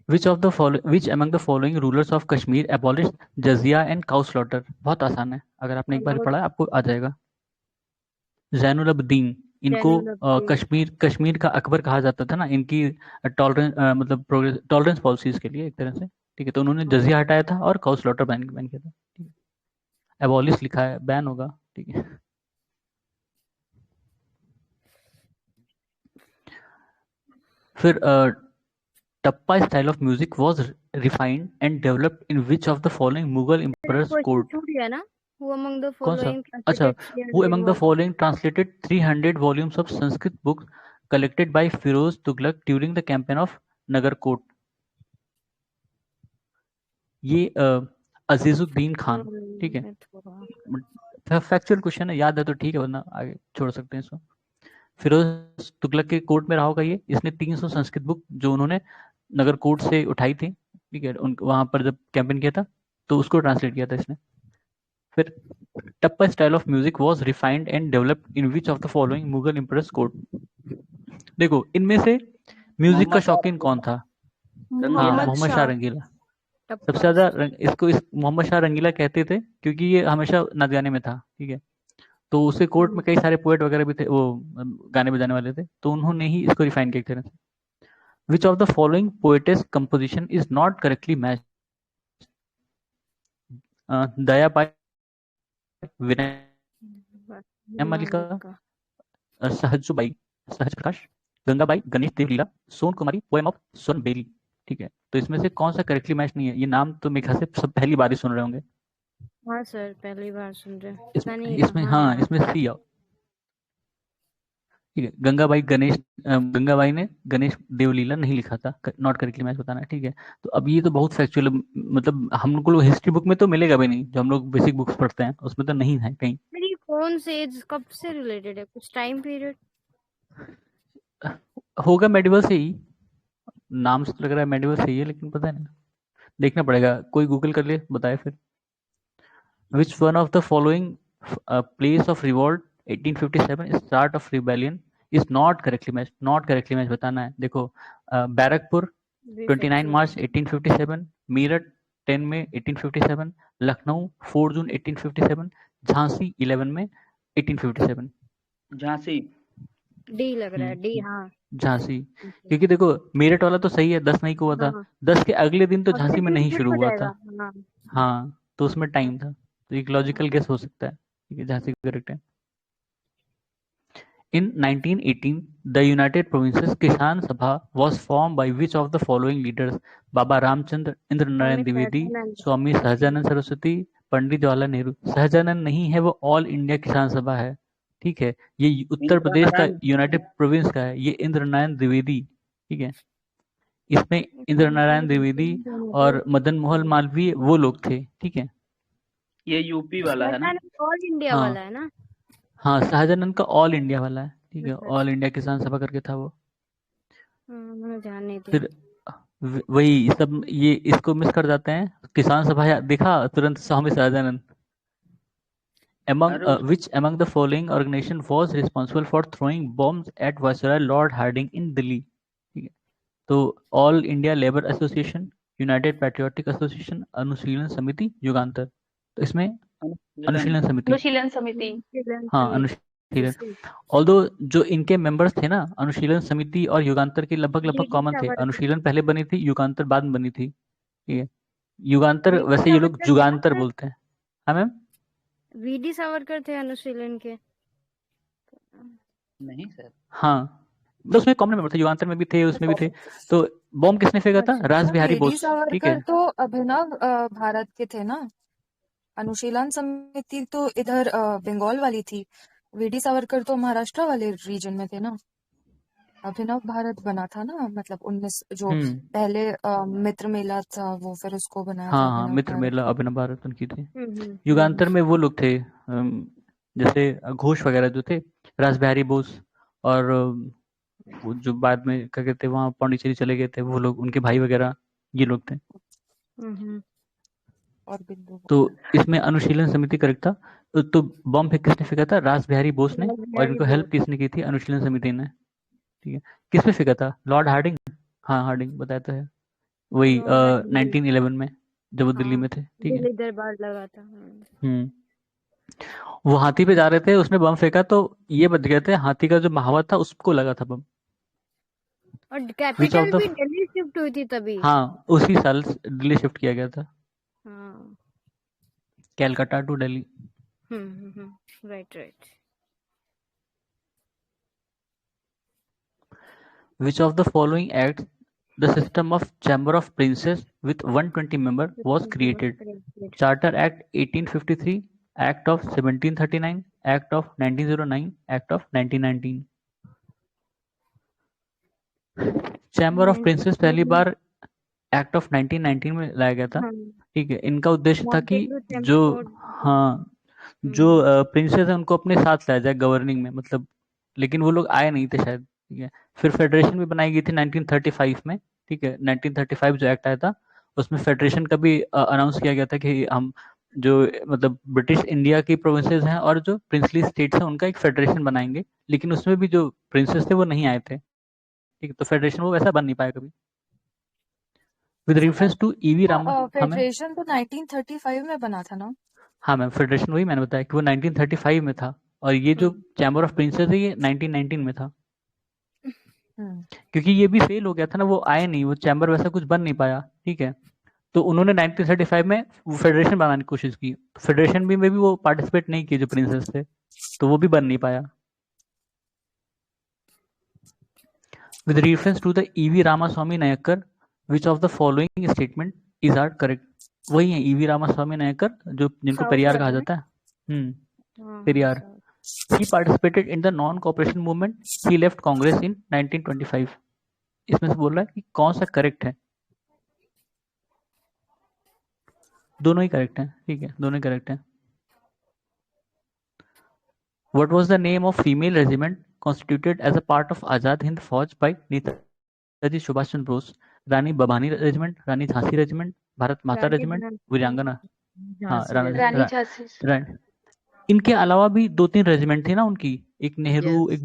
Which among the following rulers of Kashmir abolished jizya and cow slaughter? बहुत आसान है, अगर आपने एक बार पढ़ा आपको आ जाएगा। जैनुल अब्दीन, इनको कश्मीर का अकबर कहा जाता था ना, इनकी टॉलरेंस पॉलिसीज के लिए एक तरह से, ठीक है। तो उन्होंने जजिया हटाया था और काउ स्लॉटर बैन किया था, ठीक है। एबॉलिश लिखा है, बैन होगा, ठीक है। फिर tappa style of music was refined and developed in which of the following Mughal emperors court? छूट गया ना, Who among the कौन सा? following अच्छा, translated who 300 among the volumes? following translated 300 volumes of Sanskrit books collected by Firoz Tughlaq during the campaign of Nagarkot? ये अजीजुद्दीन खान, ठीक है। मैं थोड़ा फैक्चुअल क्वेश्चन है, याद है तो ठीक है, वरना आगे छोड़ सकते हैं इसको। फिरोज तुगलक के कोर्ट में रहा होगा ये। इसने 300 संस्कृत बुक जो उन्होंने नगर कोर्ट से उठाई थी, ठीक है, वहां पर जब कैंपेन किया था तो उसको ट्रांसलेट किया था इसने। फिर tappa style of music was refined and developed in which of the following Mughal empress court? देखो, इनमें से म्यूजिक का शौकीन कौन था? हाँ, मोहम्मद शाह रंगीला। सबसे ज्यादा इसको मोहम्मद शाह रंगीला कहते थे क्योंकि ये हमेशा नाच गाने में था, ठीक है। तो उसके कोर्ट में कई सारे पोएट वगैरह भी थे, वो गाने बजाने वाले थे, तो उन्होंने ही इसको रिफाइन किया तरह से। Which of the following poetess composition is not correctly match? Dayabai, Vinay Mallika, Sahaj Prakash, Gangabai, Ganesh Devlila, Son Kumari, poem of Son Beli, ठीक है। तो इसमें से कौन सा करेक्टली मैच नहीं है? ये नाम तो मेरे ख्याल से सब पहली बार ही सुन रहे होंगे। हाँ सर, पहली बार सुन रहे हैं। इसमें सी आओ, ठीक है। गंगाबाई ने गणेश देवलीला नहीं लिखा था, नॉट करेक्टली मैच बताना, ठीक है। तो अब ये तो बहुत फैक्चुअल, मतलब हम लोग को हिस्ट्री बुक में तो मिलेगा भी नहीं, जो हम लोग बेसिक बुक्स पढ़ते हैं उसमें तो नहीं है कहीं। मेरी कौन से एज कब से रिलेटेड है? कुछ टाइम पीरियड होगा मेडिवल से ही, नाम से तो लग रहा है मेडिवल से ही है, लेकिन पता नहीं, देखना पड़ेगा, कोई गूगल कर ले बताए फिर। विच one of the following place of revolt 1857 start of rebellion is not correctly match? Not correctly match बताना है। देखो, बैरकपुर 29 मार्च 1857, मीरठ 10 में 1857, लखनऊ 4 जून 1857, झांसी 11 में 1857। झांसी डी लग रहा है, डी। हाँ, झांसी, क्योंकि देखो मेरठ वाला तो सही है, 10 मई को हुआ था, 10 के अगले दिन तो झांसी में नहीं शुरू हुआ था। हाँ, तो उसमें टाइम था, तो एक लॉजिकल गेस हो सकता है, ठीक है, झांसी करेक्ट है। In 1918, the United Provinces Kisan Sabha was formed by which of the following leaders? Baba Ramchandra, Indra Narayan Dwivedi, Swami Sahajanand Saraswati, Pandit Jawaharlal Nehru. Sahajanand नहीं है, वो ऑल इंडिया किसान सभा है, ठीक है। ये उत्तर प्रदेश का यूनाइटेड प्रोविंस का है, ये इंद्र नारायण द्विवेदी, ठीक है। इसमें इंद्र नारायण द्विवेदी और मदन मोहन मालवीय वो लोग थे, ठीक है। ये यूपी वाला है ना? ऑल इंडिया वाला है ना? हाँ, सहजानंद का ऑल इंडिया वाला है, ठीक है। ऑल इंडिया किसान सभा करके था वो। ध्यान नहीं दिया। फिर वही सब, ये इसको मिस कर जाते हैं। किसान सभा देखा तुरंत Swami Sahajanand. Which among the following organization was responsible for throwing bombs at Viceroy Lord Hardinge in Delhi? ठीक है, तो all India labour association, united patriotic association, Anushilan Samiti, युगांतर। तो इसमें अनुशीलन समिति, हाँ, अनुशीलन। ऑल्दो जो इनके मेंबर्स थे ना, अनुशीलन समिति और युगांतर के लगभग कॉमन थे। अनुशीलन पहले बनी थी, युगांतर बाद में बनी थी, ठीक है। युगांतर वैसे ये लोग जुगांतर बोलते हैं। हाँ मैम, वीडी सावरकर थे अनुशीलन के? नहीं सर। हाँ, तो उसमें कॉमन मेंबर थे, युगांतर में भी थे, उसमें भी थे। तो बॉम्ब किसने फेंका था? राज बिहारी बोस, ठीक है। तो अभिनव भारत के थे ना। अनुशीलन समिति तो इधर बंगाल वाली थी, वीडी सावरकर तो महाराष्ट्र वाले रीजन में थे ना। अभिनव भारत बना था ना, मतलब 19 जो पहले मित्र मेला था वो, फिर उसको बनाया था। हाँ, मित्र मेला अभिनव भारत उनकी थी। युगांतर में वो लोग थे जैसे घोष वगैरह जो थे, राज बिहारी बोस, और वो जो बाद में क्या कहते हैं वहाँ पांडिचेरी चले गए थे वो लोग, उनके भाई वगैरह, ये लोग थे। और बिंदु, तो इसमें अनुशीलन समिति करेक्ट था। तो बॉम्ब किसने फेंका था? राज बिहारी बोस ने, और इनको हेल्प किसने की थी? अनुशीलन समिति ने, ठीक है। किसने फेंका था? Lord Hardinge. हाँ, हार्डिंग बताया तो है, वही 1911 में जब वो दिल्ली में थे, ठीक है। दरबार लगा था। वो हाथी पे जा रहे थे, उसने बम फेंका तो ये बच गए थे, हाथी का जो महावत था उसको लगा था बम। और कैपिटल भी दिल्ली शिफ्ट हुई थी तभी। हाँ, उसी साल दिल्ली शिफ्ट किया गया था। हाँ, Calcutta to Delhi. Right. Which of the following acts the system of Chamber of Princes with 120 member was created? Charter Act 1853, act of 1739, act of 1909, act of 1919। Chamber of princess पहली बार एक्ट ऑफ 1919 में लाया गया था। ठीक है, इनका उद्देश्य था कि जो जो प्रिंसेस है उनको अपने साथ लाया जाए गवर्निंग में, मतलब, लेकिन वो लोग आए नहीं थे शायद। ठीक है, फिर फेडरेशन भी बनाई गई थी 1935 में। ठीक है, 1935 जो एक्ट आया था उसमें फेडरेशन का भी अनाउंस किया गया था कि हम जो मतलब ब्रिटिश इंडिया की प्रोविंसेस हैं और जो प्रिंसली स्टेट्स हैं उनका एक फेडरेशन बनाएंगे, लेकिन उसमें भी जो प्रिंसेस थे वो नहीं आए थे। ठीक है, तो फेडरेशन वो वैसा बन नहीं पाया कभी। With reference to EV Rama, federation तो 1935 में बना था ना? हाँ मैम, फेडरेशन वही मैंने बताया कि वो 1935 में था, और ये जो चैम्बर ऑफ प्रिंसेस है ये 1919 में था। क्योंकि ये भी फेल हो गया था ना, वो आए नहीं, वो चैम्बर वैसा कुछ बन नहीं पाया। ठीक है, तो उन्होंने 1935 में वो फेडरेशन बनाने की कोशिश की, तो फेडरेशन में भी वो पार्टिसिपेट नहीं किए जो प्रिंसेस थे, तो वो भी बन नहीं पाया। With reference to the EV Ramaswamy Naicker, which of the following statement is are correct? वही है ईवी रामास्वामी नायकर, जो जिनको पेरियार कहा जाता है। Periyar. He participated in the non-cooperation movement. He left Congress in 1925. इसमें से बोल रहा है कि कौन सा करेक्ट है? दोनों ही करेक्ट हैं। ठीक है, दोनों ही करेक्ट हैं। What was the name of female regiment constituted as a part of Azad Hind Fauj by Netaji Subhash Chandra Bose? Rani Bhabani regiment, Rani Jhansi regiment, Bharat Mata regiment, वीरांगना। हाँ, रानी झांसी। इनके अलावा भी 2-3 रेजिमेंट थी ना उनकी, एक नेहरू, एक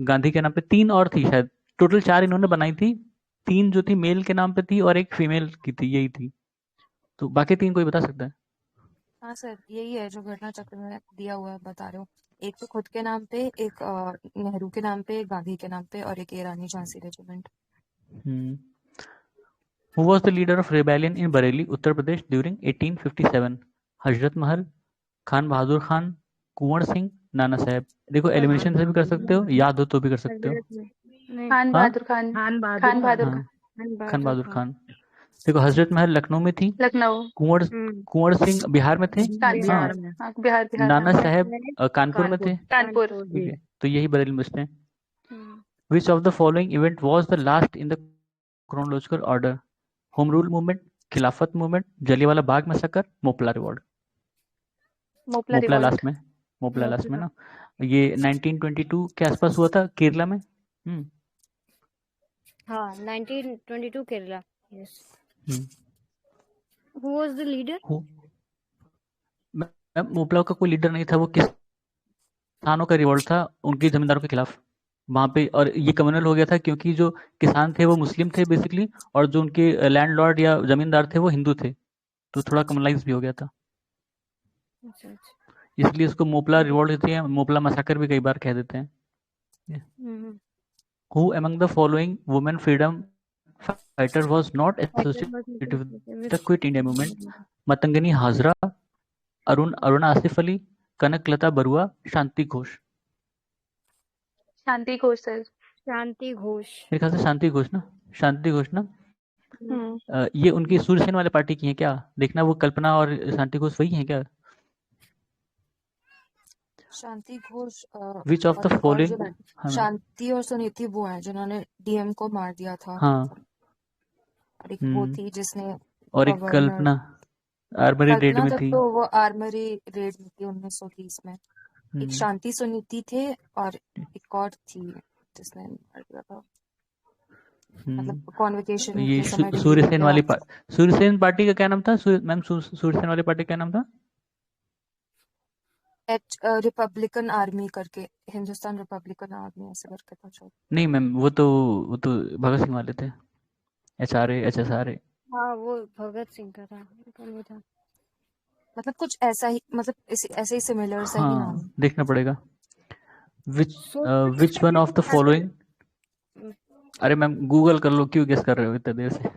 गांधी के नाम पे, 3 और थी शायद। टोटल 4 इन्होंने बनाई थी, 3 जो थी मेल के नाम पे थी और एक फीमेल की थी, यही थी। तो बाकी 3 कोई बता सकता है? हाँ सर, यही है जो घटना चक्र में दिया हुआ है, बता रहे हो। एक तो खुद के नाम पे, एक नेहरू के नाम पे, गांधी के नाम पे, और एक Rani Jhansi regiment. Who was the leader of rebellion in Bareilly, Uttar Pradesh during 1857? Hazrat Mahal, Khan बहादुर खान, कुंवर सिंह, नाना साहब। देखो एलिमिनेशन से भी कर सकते हो, याद हो तो भी कर सकते हो। खान बहादुर खान। खान बहादुर खान। देखो हजरत महल लखनऊ में थी, लखनऊ। कुंवर सिंह बिहार में थे, बिहार। नाना साहब कानपुर में थे। कानपुर। ठीक है, तो यही बरेली में बचते हैं। Which of the following event was the last in the chronological order? Home rule movement, Khilafat movement, Jallianwala Bagh massacre, Moplah revolt. Moplah last में ना, ये 1922 के आसपास हुआ था केरला में। हाँ, 1922 Kerala. Yes. Who was the leader? Moplah का कोई लीडर नहीं था, वो किसानों का रिवॉल्ट था उनके जमींदारों के खिलाफ वहां पे, और ये कम्युनल हो गया था क्योंकि जो किसान थे वो मुस्लिम थे बेसिकली, और जो उनके लैंडलॉर्ड या जमींदार थे वो हिंदू थे, तो थोड़ा कम्युनलाइज भी हो गया था। इसलिए इसको मोपला रिवॉल्ट देते हैं, मोपला मसाकर भी कई बार कह देते हैं। Who among the following women freedom fighter was not associated with the Quit India movement? Matangini Hazra, Aruna Asaf Ali, Kanaklata Barua, Shanti Ghosh. Shanti Ghosh sir. Shanti Ghosh. मेरे ख्याल से शांति घोष ना। ये उनकी सूर्यसेन वाले पार्टी की है क्या? देखना, वो कल्पना और शांति घोष वही है क्या? Shanti Ghosh which of the following? Shanti और सुनीति वो है जिन्होंने डीएम को मार दिया था। हाँ। और एक वो थी जिसने, और एक कल्पना आर्मरी रेड में थी। तो वो आर्मरी रेड में थी 1930 में। एक शांति सुनीति थे और एक और थी जिसने मार दिया था, मतलब कॉन्वोकेशन। ये सूर्यसेन वाली सूर्यसेन पार्टी का क्या नाम था मैम? सूर्यसेन वाली पार्टी का क्या नाम था? रिपब्लिकन आर्मी करके, हिंदुस्तान रिपब्लिकन आर्मी ऐसे करके था शायद। नहीं मैम, वो तो भगत सिंह वाले थे, HSRA। हाँ, वो भगत सिंह का था, वो था। मतलब कुछ ऐसा ही, मतलब ऐसे ही सिमिलर सा ही नाम। देखना पड़ेगा। विच वन ऑफ द फॉलोइंग? अरे मैम गूगल कर लो, क्यों गेस कर रहे हो इतने देर से?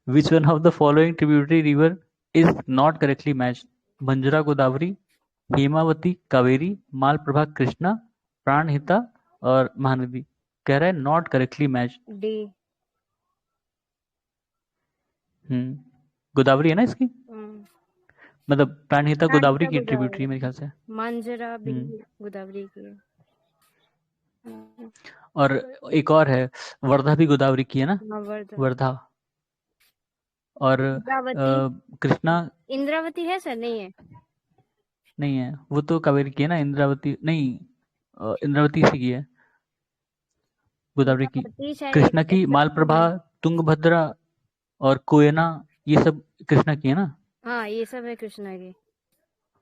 Which one of the following tributary river is not correctly matched? Banjara Godavari, Hemavati Kaveri, Malaprabha Krishna, Pranhita और महानदी। कह रहा है not correctly matched. D. Godavari है ना इसकी? मतलब प्राणहिता गोदावरी की प्राणहिता ट्रिब्यूटरी गोदावरी, मेरे ख्याल से। मांजरा भी गोदावरी की है। और एक और है, वर्धा भी गोदावरी की है ना, हाँ, वर्धा। वर्धा। और इंद्रावती, कृष्णा इंद्रावती है सर? नहीं है, नहीं है, वो तो कावेरी की है ना, इंद्रावती नहीं, इंद्रावती इसी की है, गोदावरी की। इंद्रावती शायद कृष्णा की एक मालप्रभा, तुंगभद्रा और कोयना, ये सब कृष्णा की है ना। हाँ, ये सब है कृष्णा की।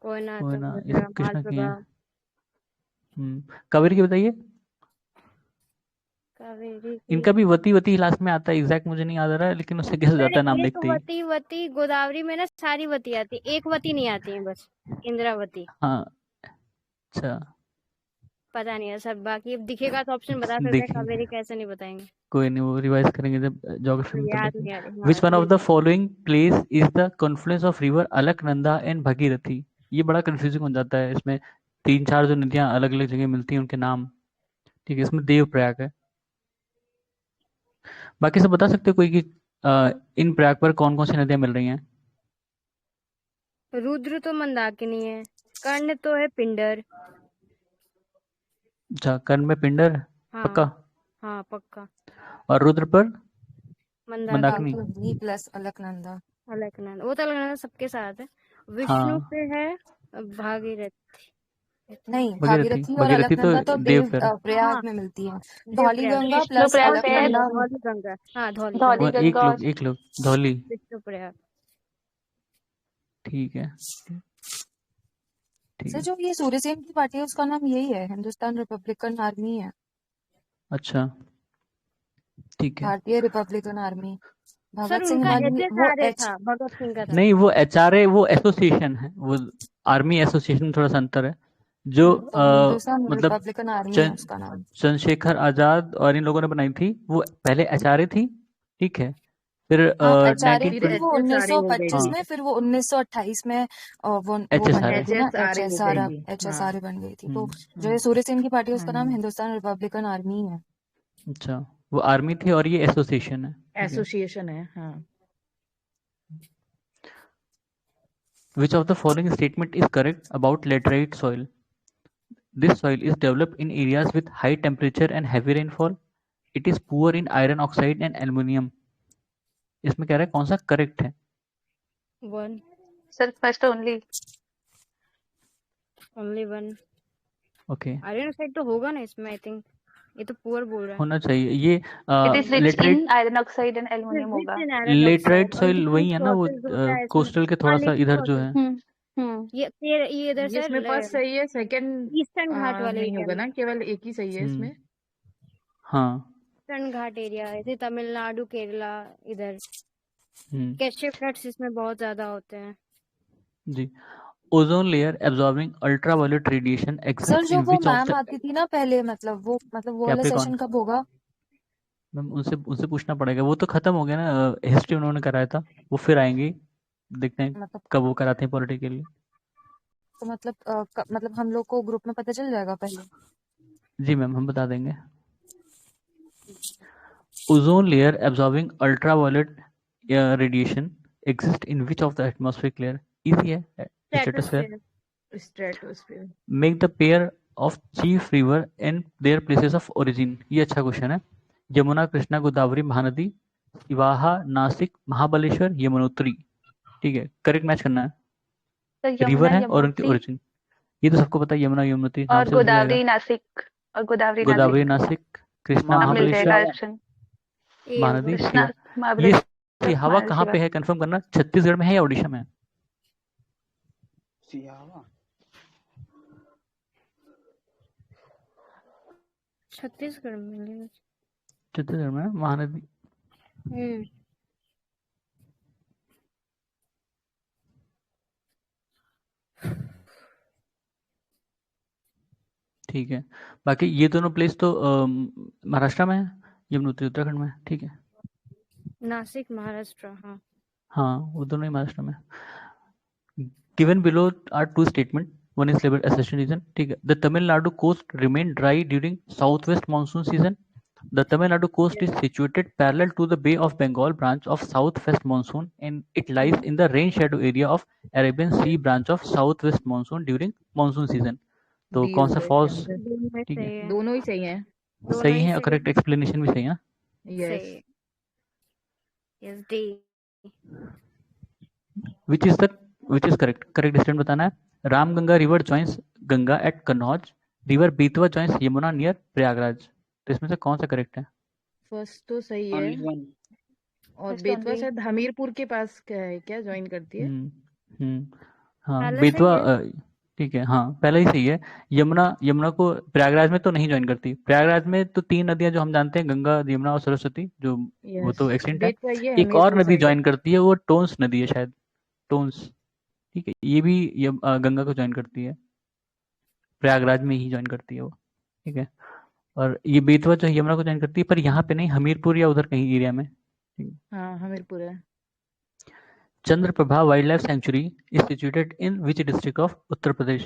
कोयना, कोयना ये तुंगभद्रा, सब कृष्णा की मालप्रभा। हैं। कावेरी की बताइए। कावेरी इनका की भी वती वती लास्ट में आता है, एग्जैक्ट मुझे नहीं याद आ रहा है, लेकिन उससे कैसे जाता है नाम एक देखते ही। वती, वती गोदावरी में ना सारी वती आती है, एक वती नहीं आती है बस, इंद्रावती। हाँ अच्छा, पता नहीं है सर, बाकी अब दिखेगा तो ऑप्शन बता सकते हैं, देखिए कावेरी कैसे नहीं बताएंगे। कोई नहीं, वो रिवाइज करेंगे जब ज्योग्राफी में तो याद देखेंगे। नहीं आ रही। विच वन हाँ, of the following place is the Confluence of river Alaknanda and Bhagirathi. ये बड़ा कंफ्यूजिंग हो जाता है, इसमें 3-4 जो नदियां अलग अलग जगह मिलती हैं उनके नाम, ठीक है। इसमें देवप्रयाग है। बाकी सब बता सकते हो कोई कि इन प्रयाग पर कौन कौन सी नदियां मिल रही हैं। रुद्र तो मंदाकिनी है, कर्ण तो है पिंडर। अच्छा, कर्ण में पिंडर है, हाँ पक्का। हाँ पक्का। और रुद्र पर मंदाकिनी मंदाकिनी। प्लस अलकनंदा। अलकनंदा, वो तो अलकनंदा सबके साथ है। विष्णु हाँ पे है भागीरथी। नहीं, भगीरथी, भागीरथी और भगीरथी तो अलकनंदा तो देव पर। प्रयाग हाँ, में मिलती है। देवप्रयाग। धौली गंगा विष्णु प्लस प्रयाग पे है, अलकनंदा। धौली गंगा, हाँ धौली धौली गंगा, एक गंगा और लोग एक लोग धौली, विष्णु प्रयाग। ठीक है ठीक सर है। जो ये सूर्यसेन की पार्टी है उसका नाम यही है, हिंदुस्तान रिपब्लिकन आर्मी है। अच्छा ठीक है। भारतीय Republican army. Sir Bhagat Singh उनका आर्मी वो HSRA एच था, भगत सिंह का था। नहीं, वो HRA वो एसोसिएशन है, वो आर्मी एसोसिएशन थोड़ा सा अंतर है। जो तो हिंदुस्तान मतलब रिपब्लिकन आर्मी है उसका नाम। चंद्रशेखर आजाद और इन लोगों ने बनाई थी, वो पहले HRA थी, ठीक है। फिर हाँ, HRA 19 थी वो 1925 हाँ में, फिर वो 1928 में वो बन HSRA। गई थी ना, HSRA HSRA बन गई थी। तो हम्म, जो ये सूर्यसेन की पार्टी है उसका नाम हिंदुस्तान रिपब्लिकन आर्मी है। अच्छा, वो आर्मी थी और ये एसोसिएशन है, ठीक है। एसोसिएशन है, हाँ। Which of the following statement is correct about laterite soil? This soil is developed in areas with high temperature and heavy rainfall. It is poor in iron oxide and aluminium. इसमें कह रहा है कौन सा correct है। 1 sir first only. Okay, iron oxide तो होगा ना इसमें, आई थिंक। ये तो पुअर बोल रहा है। होना चाहिए ये। It is rich laterite in iron oxide and aluminium होगा। लेटराइट सॉइल वही है ना, वो कोस्टल के थोड़ा सा इधर जो है। ये इधर सर इसमें फर्स्ट सही है, सेकंड ईस्टर्न घाट वाले नहीं एरिया होगा में, ना, केवल एक ही सही है इसमें। हाँ ईस्टर्न घाट एरिया है, तमिलनाडु, केरला, इधर हम्म, कैशे फ्लड्स इसमें बहुत ज्यादा होते हैं। जी। Ozone layer absorbing ultraviolet radiation sir exist जो इन वो विच ऑफ मैम द। आती थी ना पहले, मतलब वो वाला कैप्रिकॉन, सेशन कब होगा? मैम उनसे पूछना पड़ेगा, वो तो खत्म हो गया ना, हिस्ट्री उन्होंने कराया था, वो फिर आएंगी, देखते हैं मतलब कब वो कराते हैं पॉलिटिकली। तो मतलब हम लोग को ग्रुप में पता चल जाएगा पहले। जी मैम, हम बता देंगे। Ozone layer absorbing ultraviolet radiation exist in which of the atmospheric layer. Easy है, stratosphere. Stratosphere. Make the pair of chief river and their places of origin. ये अच्छा क्वेश्चन है। यमुना, कृष्णा, गोदावरी, महानदी, शिवाहा, नासिक, महाबलेश्वर, यमुनोत्री, ठीक है। करेक्ट मैच करना है, रिवर है और उनकी ओरिजिन। ये तो सबको पता है, यमुना यमुनोत्री नाम और से पूछ जाएगा। गोदावरी नासिक और गोदावरी गोदावरी नासिक नासिक, कृष्णा अब मिल जाएगा महाबलेश्वर, ऑप्शन। महानदी, कृष्णा शिवा। ये महाबलेश्वर हवा कहाँ पे है कंफर्म करना, छत्तीसगढ़ में है या उड़ीसा में है। छत्तीसगढ़ में। छत्तीसगढ़ में है, महानदी। ठीक है, बाकी ये दोनों प्लेस तो महाराष्ट्र में है, यमुनोत्री उत्तराखंड में है, ठीक है। नासिक महाराष्ट्र, हाँ हाँ, वो दोनों ही महाराष्ट्र में। Given below are two statement, one is level असेशन reason, ठीक है। The Tamil Nadu coast remain dry during south west monsoon season, The Tamil Nadu coast is situated parallel to the Bay of Bengal branch of southwest monsoon, and it lies in the rain shadow area of Arabian Sea branch of southwest monsoon during monsoon season. तो D कौन सा होगा इसका false? Answer. दोनों में ठीक है, सही है, दोनों ही सही हैं। दोनों सही ही है और सही करेक्ट एक्सप्लेनेशन भी सही है ना? यस सही है। Yes D. Which is correct? Correct statement बताना है. Ramganga river joins Ganga at Kannauj. River Betwa joins Yamuna near Prayagraj. तो इसमें से कौन सा करेक्ट है? फर्स्ट तो सही है ओनली वन। और First बेतवा only। शायद हमीरपुर के पास क्या है, क्या ज्वाइन करती है? हाँ पहला बेतवा सही है। ठीक है, हाँ पहला ही सही है। यमुना को प्रयागराज में तो नहीं ज्वाइन करती। प्रयागराज में तो 3 नदियां जो हम जानते हैं, गंगा, यमुना और सरस्वती, जो वो यस तो एक्सटेंट है। बेतवा ये एक और हमीरपुर नदी साइड है। ज्वाइन करती है, वो टोन्स नदी है शायद, टोन्स। ठीक है, ये भी गंगा को ज्वाइन करती है, प्रयागराज में ही ज्वाइन करती है वो। ठीक है, और ये बेतवा जो है यमुना को ज्वाइन करती है, पर यहाँ पे नहीं, हमीरपुर या उधर कहीं एरिया में। हाँ हमीरपुर है। Chandraprabha wild life sanctuary is situated in which district of Uttar Pradesh?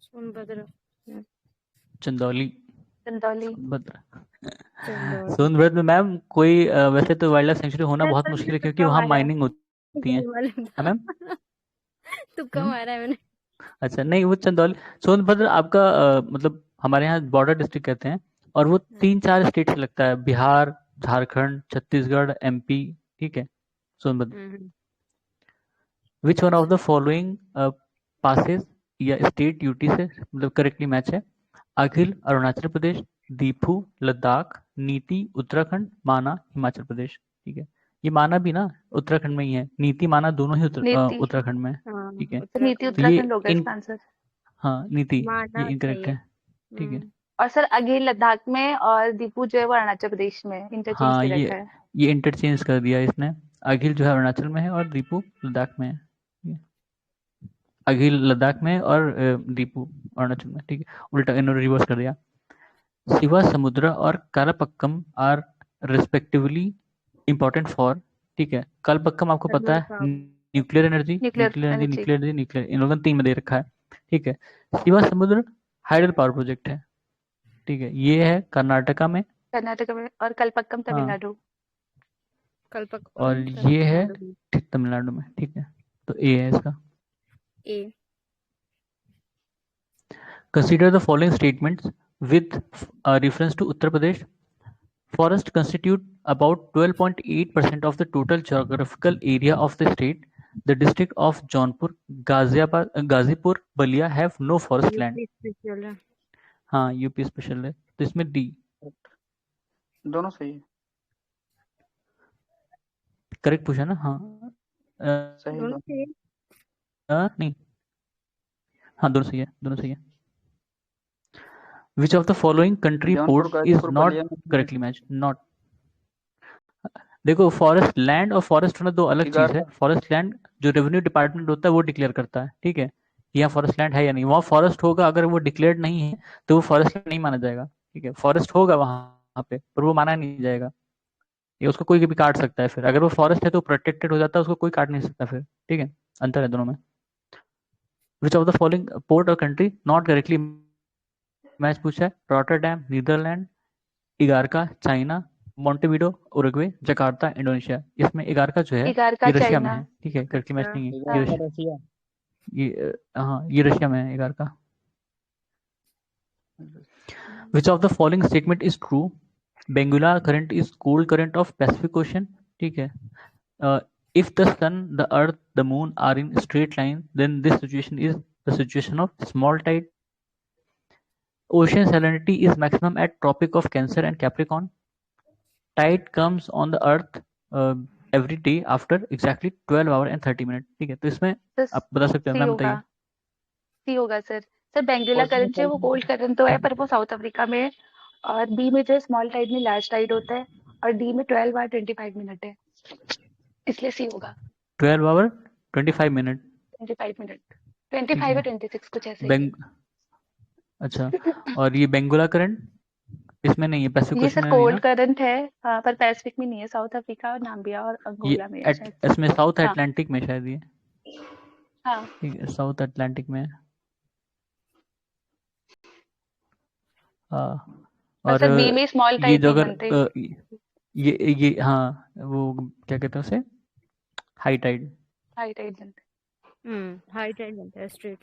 Sonbhadra. Chandauli. Chandauli. Chandauli. Sonbhadra में मैम कोई वैसे तो वाइल्ड लाइफ सेंचुरी होना बहुत सर, मुश्किल है, मैंने क्योंकि तुक्का वहाँ मारा है। माइनिंग होती है। वाले हाँ मैम। तुक्का हम्म? मारा है मैंने। अच्छा, नहीं वो चंदौली, सोनभद्र आपका मतलब हमारे यहाँ बॉर्डर डिस्ट्रिक्ट कहते हैं, और वो 3-4 स्टेट से लगता है, बिहार, झारखंड, छत्तीसगढ़, एमपी। ठीक है, सोनभद्र। विच one of the following passes या स्टेट यूटी से मतलब करेक्टली मैच है? अखिल अरुणाचल प्रदेश, दीपू लद्दाख, नीति उत्तराखंड, माना हिमाचल प्रदेश। ठीक है, ये माना भी ना उत्तराखंड में ही है, नीति माना दोनों ही नीति। उत्तराखंड में है। हाँ, ठीक है, तो नीति उत्तराखंड। तो ये उत्तराखंड होगा इन इसका आंसर। हाँ नीति, ये माना इनकरेक्ट सही है। ठीक है, और सर अघिल लद्दाख में और दीपू जो है वो अरुणाचल प्रदेश में इंटरचेंज हाँ कर रखा है। ये इंटरचेंज कर दिया इसने। अखिल जो है अरुणाचल में है और दीपू लद्दाख में है। ठीक है? अखिल लद्दाख में और दीपू अरुणाचल में। ठीक है, उल्टा इन्होंने रिवर्स कर दिया। शिवा समुद्र और कालापक्कम आर रिस्पेक्टिवली इम्पोर्टेंट फॉर। ठीक है, कालापक्कम आपको पता है, न्यूक्लियर एनर्जी, न्यूक्लियर, इन लोगों ने 3 में दे रखा है। ठीक है, शिवा समुद्र हाइडल पावर प्रोजेक्ट है। ठीक है, ये है कर्नाटका में, और कलपक्कम तमिलनाडु। कलपक्कम और ये है तमिलनाडु में। ठीक है, तो ए है इसका। ए। Consider the following statements with reference to Uttar Pradesh. Forests constitute about 12.8% of the total geographical area of the state. The district of Jaunpur, Gazipur, Balia have no forest land. Special है। हाँ UP special है, तो इसमें D. दोनों सही है। Correct पूछा ना? हाँ सही दोनों है। नहीं, हाँ दोनों सही है, दोनों सही है। Which of the following country Jaunpur ports is Ghazipur not Ballia में correctly matched? Not। देखो, फॉरेस्ट लैंड और फॉरेस्ट होना 2 अलग चीज है। फॉरेस्ट लैंड जो रेवेन्यू डिपार्टमेंट होता है वो डिक्लेयर करता है। ठीक है, यहाँ फॉरेस्ट लैंड है या नहीं, वहाँ फॉरेस्ट होगा, अगर वो डिक्लेयर्ड नहीं है तो वो फॉरेस्ट लैंड नहीं माना जाएगा। ठीक है, फॉरेस्ट होगा वहाँ पे पर वो माना नहीं जाएगा, ये उसको कोई भी काट सकता है। फिर अगर वो फॉरेस्ट है तो प्रोटेक्टेड हो जाता है, उसको कोई काट नहीं सकता फिर। ठीक है, अंतर है दोनों में। Which of the following port और कंट्री नॉट डायरेक्टली मैच पूछा है? Rotterdam Netherlands, Igarka China, Montevideo Uruguay, Jakarta Indonesia. इसमें इगारका जो है इगारका ये रशिया में चाइना। है। ठीक है, करेक्टली मैच नहीं है, ये इगारका रशिया। ये रशिया में है Igarka. Which of the following statement is true? Benguela current is cold current of Pacific ocean. ठीक है, if the sun, the earth, the moon are in straight line, then this situation is the situation of small tide. Ocean salinity is maximum at Tropic of Cancer and Capricorn. Tide comes on the earth every day after exactly 12 hour and 30 minutes. ठीक है, तो इसमें आप बता सकते हैं, ma'am बताइए। सी होगा सर। सर बेंगुला करंट जो है वो कोल्ड करंट तो है पर वो साउथ अफ्रीका में है, और बी में जो है स्मॉल टाइड में लार्ज टाइड होता है, और डी में 12 आवर 25 मिनट है, इसलिए सी होगा। 12 आवर 25 मिनट 25 मिनट 25 या 26 कुछ ऐसे ही है। अच्छा, और ये बेंगुला करंट इसमें नहीं है, पैसिफिक ये ओशन सर में नहीं कोल्ड है। करंट है, हाँ, पर पैसिफिक में नहीं है, साउथ अफ्रीका और नाम्बिया और अंगोला में है शायद। इसमें साउथ हाँ। अटलांटिक में शायद ये। हाँ ठीक है, साउथ अटलांटिक में। और सर बी में स्मॉल ये टाइड जो नहीं अगर बनते। ये हाँ वो क्या कहते हैं उसे, हाई टाइड। हाई टाइड बनते। हाई टाइड बनता है स्ट्रेट।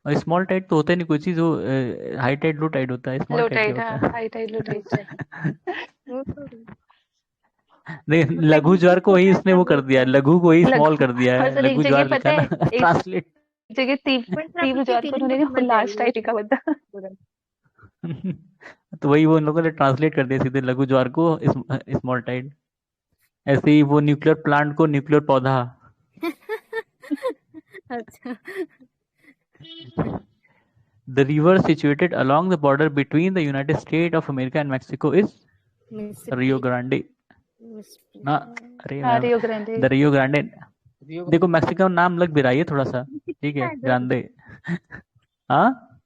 और स्मॉल टाइड तो होता ही नहीं कोई चीज, वो हाई टाइड लो टाइड होता है, स्मॉल लो टाइड क्या टाइड, होता हाँ है? High tide low tide. वो तो नहीं, लघु ज्वार को ही इसने वो कर दिया, लघु को ही स्मॉल कर दिया और है, सर एक लघु जगह ज्वार लिखा पता है है, ना एक ट्रांसलेट। जगह पर सर तीव्र आपकी ज्वार को फीलिंग उन्होंने को समझ लास्ट जाइए टाइड का बता। तो वही वो इन लोगों ने ट्रांसलेट कर दिया सीधे, लघु ज्वार को स्मॉल टाइड। ऐसे ही वो न्यूक्लियर प्लांट को न्यूक्लियर पौधा। अच्छा। The river situated along the border between the United States of America and Mexico is Rio Grande ना। अरे हाँ ma'am, Rio Grande. The Rio Grande. देखो मैक्सिको नाम लग भी रहा है थोड़ा सा, ठीक है, ग्रांडे। हाँ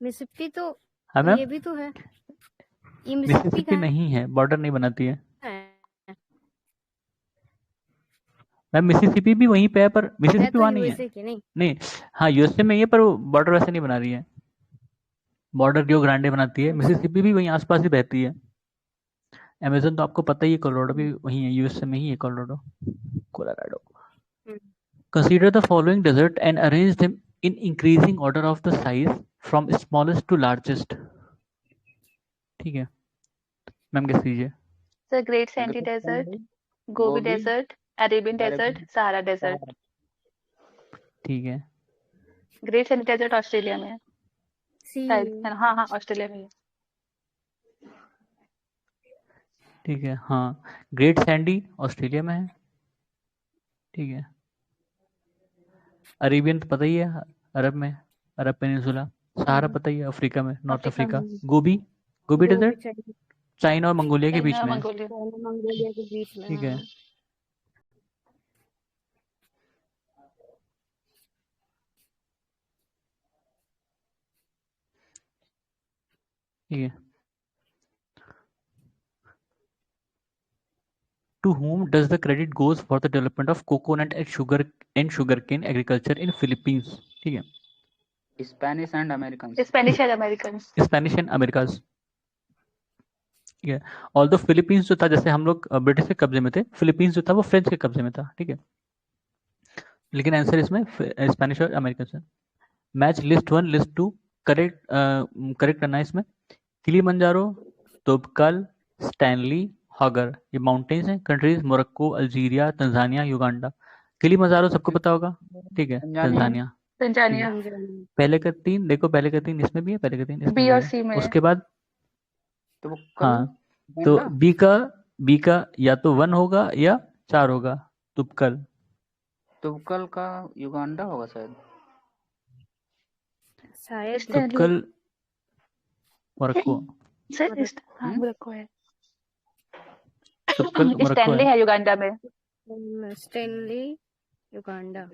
मिसिसिपी तो हाँ मैम, ये भी तो है, ये मिसिसिपी मिसिसिपी का नहीं है, बॉर्डर नहीं बनाती है है मैम। मिसिसिपी भी वहीं पे है, पर मिसिसिपी तो वहाँ नहीं है। यूएसए की नहीं। नहीं, हाँ यूएसए में ही है, पर वो बॉर्डर वैसे नहीं बना रही है। बॉर्डर रियो ग्रांडे बनाती है, मिसिसिपी भी वहीं आसपास ही बहती है। अमेजन तो आपको पता ही है, कोलोराडो भी वहीं है, यूएसए में ही है Colorado, Colorado. Consider the following desert and arrange them in increasing order of the size from smallest to largest. ठीक है मैम, कैसे लीजिए? Sir great sandy desert, Gobi desert, Arabian desert, Sahara desert. ठीक है, great sandy desert Australia में है शायद, है ना? हाँ हाँ ऑस्ट्रेलिया में है। ठीक है, हाँ ग्रेट सैंडी ऑस्ट्रेलिया में है, ठीक है। अरेबियन तो पता ही है, अरब में, अरब पेनिनसुला। सहारा पता ही है, अफ्रीका में, नॉर्थ अफ्रीका। गोबी, गोबी डेजर्ट चाइना और मंगोलिया के बीच में है, मंगोलिया के बीच में। ठीक है। ठीक है। To whom does the credit goes for the development of coconut and sugarcane agriculture in Philippines? ठीक है, Spanish and American. Spanish and American. Spanish and Americas, ठीक है। ऑल द फिलीपींस जो था, जैसे हम लोग ब्रिटिश के कब्जे में थे, फिलीपींस जो था वो फ्रेंच के कब्जे में था, ठीक है। लेकिन आंसर इसमें स्पेनिश और अमेरिकन से। Match list 1 list 2, correct correct करना है इसमें। किलीमंजारो, तोबकल, स्टैनली, हॉगर, ये माउंटेन्स हैं। Countries Morocco, Algeria, Tanzania, Uganda. Kilimanjaro सबको पता होगा, ठीक है, तंजानिया। तंजानिया। पहले का 3 देखो, पहले का 3 इसमें भी है, पहले का 3 इसमें बी भी और है। सी में उसके बाद तो हाँ, तो बी का या तो 1 होगा या 4 होगा, तुपकल। तुबकल का युगांडा होगा शायद। तुपकल मोरक्को, सर हाँ मोरक्को है। तुपकल मोरक्को स्टैनली है युगांडा में। स्टैनली युगांडा,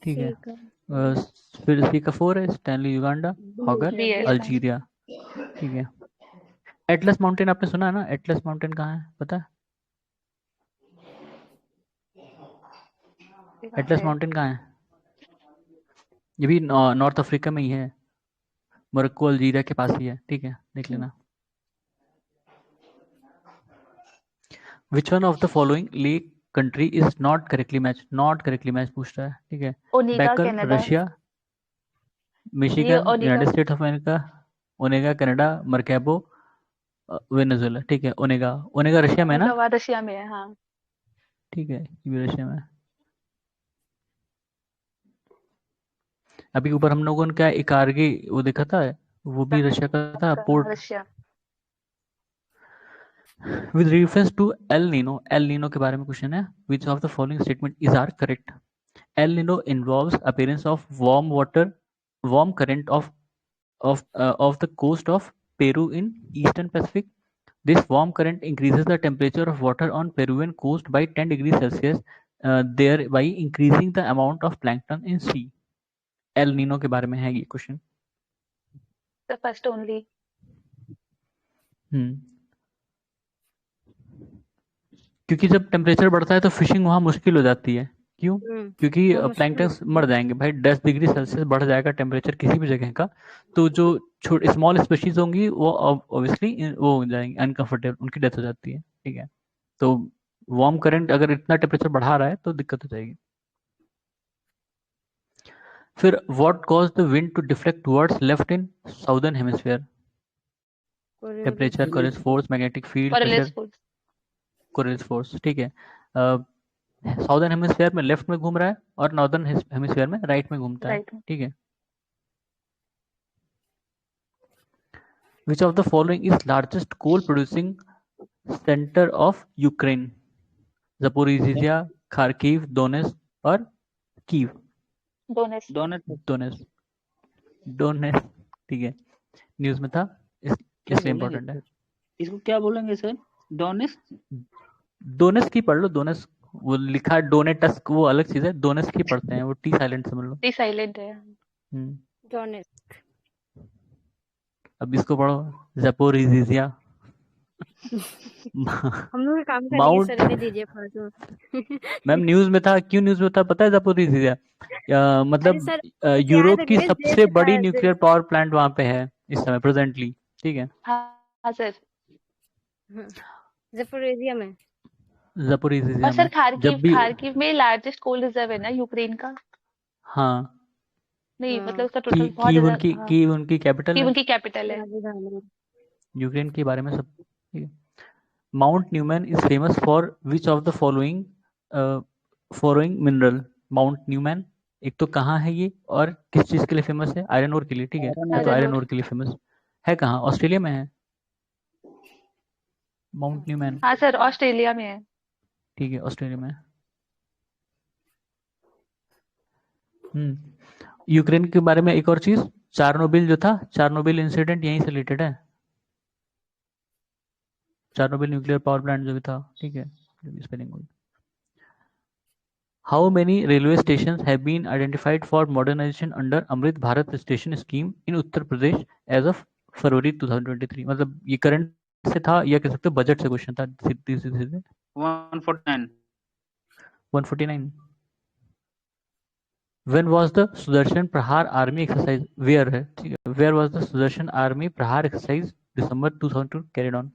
ठीक है। फिर सी का 4 है, स्टैनली युगांडा, हॉगर अल्जीरिया, ठीक है। एटलस माउंटेन आपने सुना है ना? एटलस माउंटेन कहाँ है पता है? एटलस माउंटेन कहाँ है? ये भी नॉर्थ अफ्रीका में ही है, मोरक्को अल्जीरिया के पास ही है, ठीक है, देख लेना। Which one of the following lake country is not correctly matched? Not correctly matched पूछ रहा है, ठीक है। Onega Baikal Canada. Russia, Michigan United States of America, Onega Canada, Maracaibo Venezuela, ठीक है। ओनेगा, ओनेगा रशिया में है ना? रशिया में है हाँ। ठीक है, ये भी रशिया में है। अभी ऊपर हम लोगों ने क्या इकारगी वो देखा था, वो भी रशिया का था port. Russia. With reference to El Nino, El Nino के बारे में क्वेश्चन है। Which of the following statement is are correct? El Nino involves appearance of warm current of the coast of Peru in Eastern Pacific. This warm current increases the temperature of water on Peruvian coast by 10 degrees Celsius, thereby increasing the amount of plankton in sea. El Nino के बारे में है ये question. The first only. क्योंकि जब temperature बढ़ता है तो फिशिंग वहाँ मुश्किल हो जाती है, क्यों? क्योंकि प्लैंकटन्स मर जाएंगे भाई। 10 डिग्री सेल्सियस बढ़ जाएगा टेम्परेचर किसी भी जगह का, तो जो स्मॉल स्पीशीज होंगी वो ऑब्वियसली वो हो जाएंगी अनकंफर्टेबल, उनकी डेथ हो जाती है। ठीक है, तो वार्म करंट अगर इतना टेम्परेचर बढ़ा रहा है तो दिक्कत हो जाएगी। फिर what cause the wind to deflect towards left in southern hemisphere? Temperature, Coriolis force, magnetic field, pressure, Coriolis force. ठीक है, साउदर्न हेमिस्फीयर में लेफ्ट में घूम रहा है और नॉर्दर्न हेमिस्फीयर में राइट में घूमता है। ठीक है, which of the following is largest coal producing center of Ukraine? Zaporizhzhia, Kharkiv, Donetsk और कीव? डोनेट्स्क। ठीक है, न्यूज में था इसलिए इम्पोर्टेंट है। इसको क्या बोलेंगे सर? डोनेट्स्क ही पढ़ लो। डोनेट्स्क वो लिखा है, डोनेटस्क वो अलग चीज है, डोनेट्स्क ही पढ़ते हैं, वो टी साइलेंट समझ लो। टी साइलेंट है। डोनेट्स्क। अब इसको पढ़ो, ज़पोरिजिया। हम लोग काम करेंगे सर, में दीजिए फालतू। मैम न्यूज में था, क्यों न्यूज में था पता है? ज़पोरिजिया मतलब यूरोप की सबसे बड़ी न्यूक्लियर पावर प्लांट वहां पे है इस समय प्रेजेंटली। ठीक है, हाँ सर, ज़पोरिजिया में। ज़पोरिजिया और सर में खार्किव में लार्जेस्ट कोल रिजर्व है ना यूक्रेन का? हाँ नहीं मतलब उसका टोटल बहुत कीव उनकी कैपिटल है। उनकी कैपिटल है। यूक्रेन के बारे में सब। ठीक है, Mount Newman is famous for which of the following mineral? Mount Newman एक तो कहाँ है ये और किस चीज के लिए फेमस है? आयरन ओर के लिए। ठीक है, तो आयरन ओर के लिए फेमस है। कहाँ? ऑस्ट्रेलिया में है माउंट न्यूमैन। हाँ सर, ऑस्ट्रेलिया में है। ठीक है, ऑस्ट्रेलिया में। यूक्रेन के बारे में एक और चीज, चार्नोबिल जो था, चार्नोबिल इंसिडेंट यहीं से रिलेटेड है। चार्नोबिल न्यूक्लियर पावर प्लांट जो भी था। ठीक है, spelling. How many railway station have been identified for modernisation under Amrit Bharat station scheme in Uttar Pradesh as of February 2023? मतलब ये करंट से था या कह सकते हो बजट से क्वेश्चन था सीधे सीधे। 149। When was the सुदर्शन प्रहार आर्मी एक्सरसाइज? वेयर है, ठीक है, where was the Sudarshan army Prahar exercise December 2002 carried on?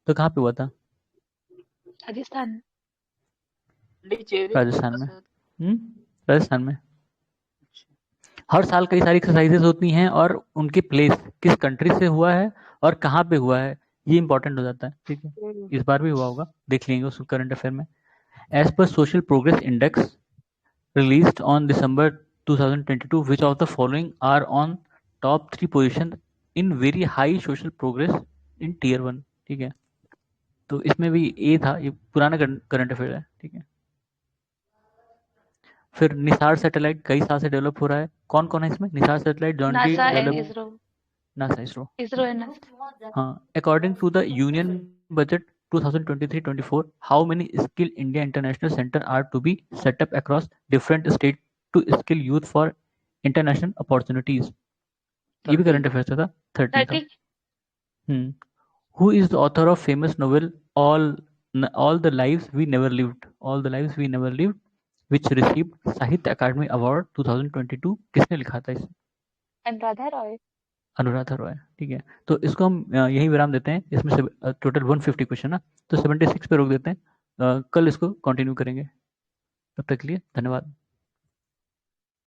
तो कहाँ पे हुआ था? राजस्थान। राजस्थान में। राजस्थान में हर साल कई सारी एक्सरसाइजेस होती हैं और उनके प्लेस किस कंट्री से हुआ है और कहाँ पे हुआ है ये इंपॉर्टेंट हो जाता है। ठीक है, इस बार भी हुआ होगा, देख लेंगे उस करंट अफेयर में। As per social progress index released on December 2022, which of the following are on top 3 position in very high social progress in tier 1? ठीक है, तो इसमें भी ए था, ये पुराना करंट अफेयर है। ठीक है, फिर निसार सैटेलाइट कई साल से डेवलप हो रहा है, कौन कौन है इसमें? NISAR satellite jointly develop, NASA ISRO हाँ। According to the union budget 2023-24, how many Skill India International Center are to be set up across different states to skill youth for international opportunities? ये भी करंट अफेयर था। 30 था। Who is the author of famous novel All the Lives We Never Lived? All the Lives We Never Lived, which received साहित्य अकादमी award 2022? किसने लिखा था इसे? अनुराधा रॉय। ठीक है, तो इसको हम यही विराम देते हैं। इसमें से टोटल 150 क्वेश्चन ना, तो 76 पे रोक देते हैं। कल इसको कंटिन्यू करेंगे। तब तक के लिए धन्यवाद।